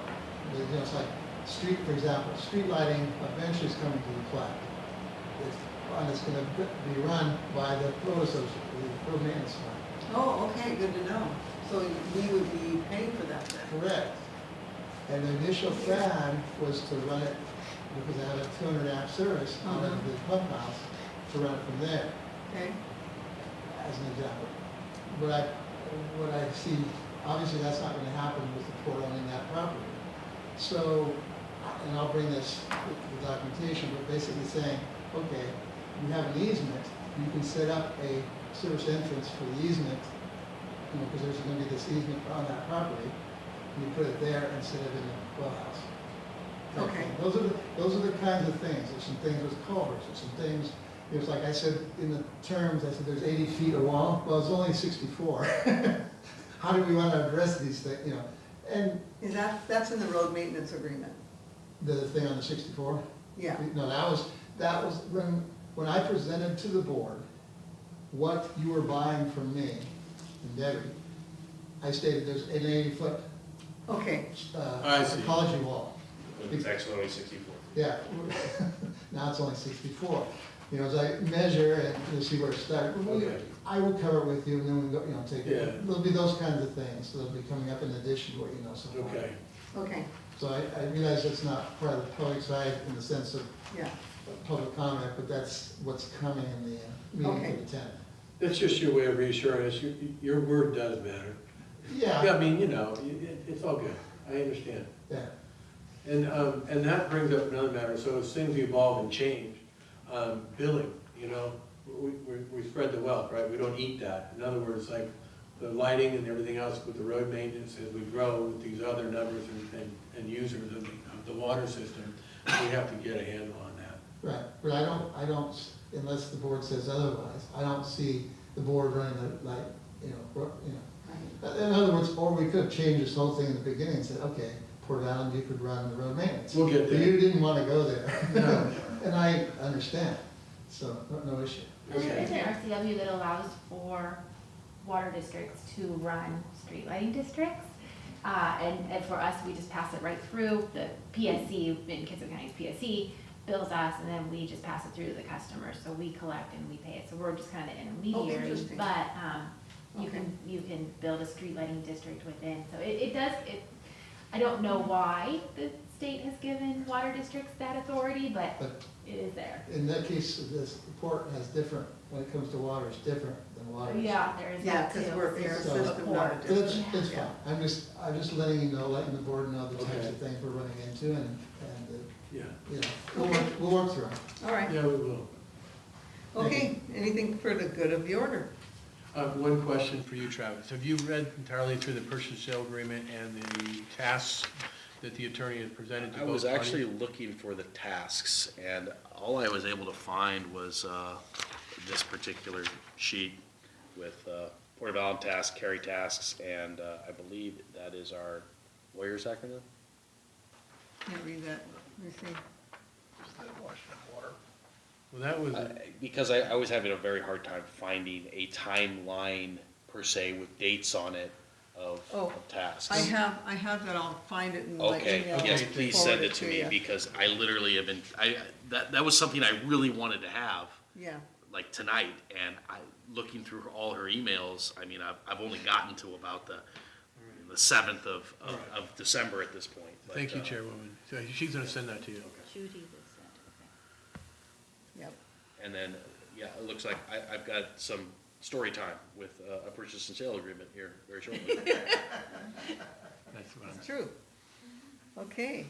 Speaker 8: It's like street, for example, street lighting eventually is coming to the plat. It's fund is gonna be run by the road association, the road maintenance fund.
Speaker 1: Oh, okay, good to know. So we would be paying for that then?
Speaker 8: Correct. And the initial plan was to run it, because I have a 200 amp service out of the pump house, to run it from there,
Speaker 1: Okay,
Speaker 8: as an example. What I see, obviously that's not gonna happen with the port owning that property. So, and I'll bring this, the documentation, but basically saying, okay, you have an easement, you can set up a service entrance for the easement, you know, because there's gonna be this easement on that property, and you put it there instead of in the well house.
Speaker 1: Okay.
Speaker 8: Those are the kinds of things. There's some things with culverts, there's some things, it was like I said in the terms, I said there's 80 feet of wall, well, it's only 64. How do we want to address these things, you know? And
Speaker 1: is that's in the road maintenance agreement?
Speaker 8: the thing on the 64?
Speaker 1: Yeah,
Speaker 8: No, that was when I presented to the board what you were buying from me and Debbie, I stated there's an 80-foot
Speaker 1: okay,
Speaker 5: I see.
Speaker 8: ecology wall.
Speaker 3: It's actually only 64.
Speaker 8: Yeah, now it's only 64. You know, as I measure and to see where it starts,
Speaker 5: Okay.
Speaker 8: I will cover it with you and then we go, you know, take it.
Speaker 5: Yeah.
Speaker 8: There'll be those kinds of things, so they'll be coming up in addition to what you know so far.
Speaker 5: Okay.
Speaker 1: okay,
Speaker 8: So I realize it's not part of the public side in the sense of
Speaker 1: yeah,
Speaker 8: public comment, but that's what's coming in the meeting
Speaker 1: Okay.
Speaker 8: for the 10th.
Speaker 5: That's just your way of reassuring us, your word does matter. Yeah, I mean, you know, it's all good, I understand.
Speaker 8: Yeah.
Speaker 5: And that brings up another matter, so as things evolve and change, billing, you know, we spread the wealth, right? We don't eat that. In other words, like the lighting and everything else with the road maintenance, as we grow with these other numbers and users of the water system, we have to get a handle on that.
Speaker 8: Right, but I don't, unless the board says otherwise, I don't see the board running it like, you know. In other words, or we could have changed this whole thing in the beginning and said, okay, Port Allen, you could run the road maintenance.
Speaker 5: We'll get
Speaker 8: But
Speaker 5: there.
Speaker 8: you didn't want to go there.
Speaker 5: No.
Speaker 8: And I understand, so no issue.
Speaker 7: There is
Speaker 5: Okay.
Speaker 7: an RCW that allows for water districts to run street lighting districts. And for us, we just pass it right through. The PSC, in Kitsap County's PSC, bills us, and then we just pass it through to the customers. So we collect and we pay it. So we're just kind of intermediary.
Speaker 1: interesting.
Speaker 7: But you
Speaker 1: Okay.
Speaker 7: can build a street lighting district within. So it does, I don't know why the state has given water districts that authority, but
Speaker 8: But
Speaker 7: it is there.
Speaker 8: in that case, this port has different, when it comes to water, it's different than water.
Speaker 7: Yeah, there is
Speaker 1: yeah,
Speaker 7: that too.
Speaker 1: because we're air
Speaker 8: So-
Speaker 1: system, not a
Speaker 8: But it's
Speaker 1: district.
Speaker 8: fine. I'm just letting you know, letting the board know the types
Speaker 5: Okay.
Speaker 8: of things we're running into and
Speaker 5: Yeah,
Speaker 8: you know, we'll work through them.
Speaker 1: All right,
Speaker 5: yeah, we will.
Speaker 1: okay, anything for the good of the order?
Speaker 5: One question for you, Travis. Have you read entirely through the purchase and sale agreement and the tasks that the attorney has presented to
Speaker 3: I
Speaker 5: both
Speaker 3: was
Speaker 5: parties?
Speaker 3: actually looking for the tasks, and all I was able to find was this particular sheet with Port of Allen tasks, Cary tasks, and I believe that is our lawyer's acronym.
Speaker 1: Can't read that, let me see.
Speaker 5: Well, that was,
Speaker 3: Because I was having a very hard time finding a timeline per se with dates on it of
Speaker 1: Oh,
Speaker 3: tasks.
Speaker 1: I have that, I'll find it in my
Speaker 3: Okay,
Speaker 1: email.
Speaker 3: yes,
Speaker 1: and
Speaker 3: please
Speaker 1: forward
Speaker 3: send it to me,
Speaker 1: you.
Speaker 3: because I literally have been, that was something I really wanted to have,
Speaker 1: Yeah,
Speaker 3: like tonight, and looking through all her emails, I mean, I've only gotten to about the 7th of December at this point. but,
Speaker 5: thank you, Chairwoman. So she's gonna send that to you.
Speaker 6: Judy was sent,
Speaker 1: yep,
Speaker 3: And then, yeah, it looks like I've got some story time with a purchase and sale agreement here very shortly.
Speaker 5: That's what
Speaker 1: it's true. Okay,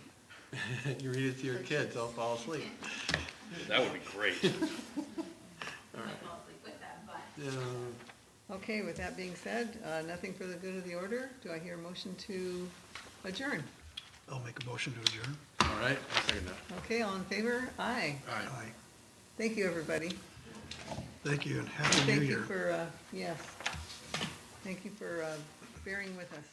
Speaker 5: you read it to your kids, they'll fall asleep.
Speaker 3: That would be great.
Speaker 1: okay, with that being said, nothing for the good of the order. Do I hear a motion to adjourn?
Speaker 2: I'll make a motion to adjourn.
Speaker 5: All right, I'll second that.
Speaker 1: Okay, all in favor? Aye.
Speaker 5: All right.
Speaker 2: Aye.
Speaker 1: Thank you, everybody.
Speaker 2: Thank you and Happy New
Speaker 1: Thank you
Speaker 2: Year.
Speaker 1: for, yes, thank you for bearing with us.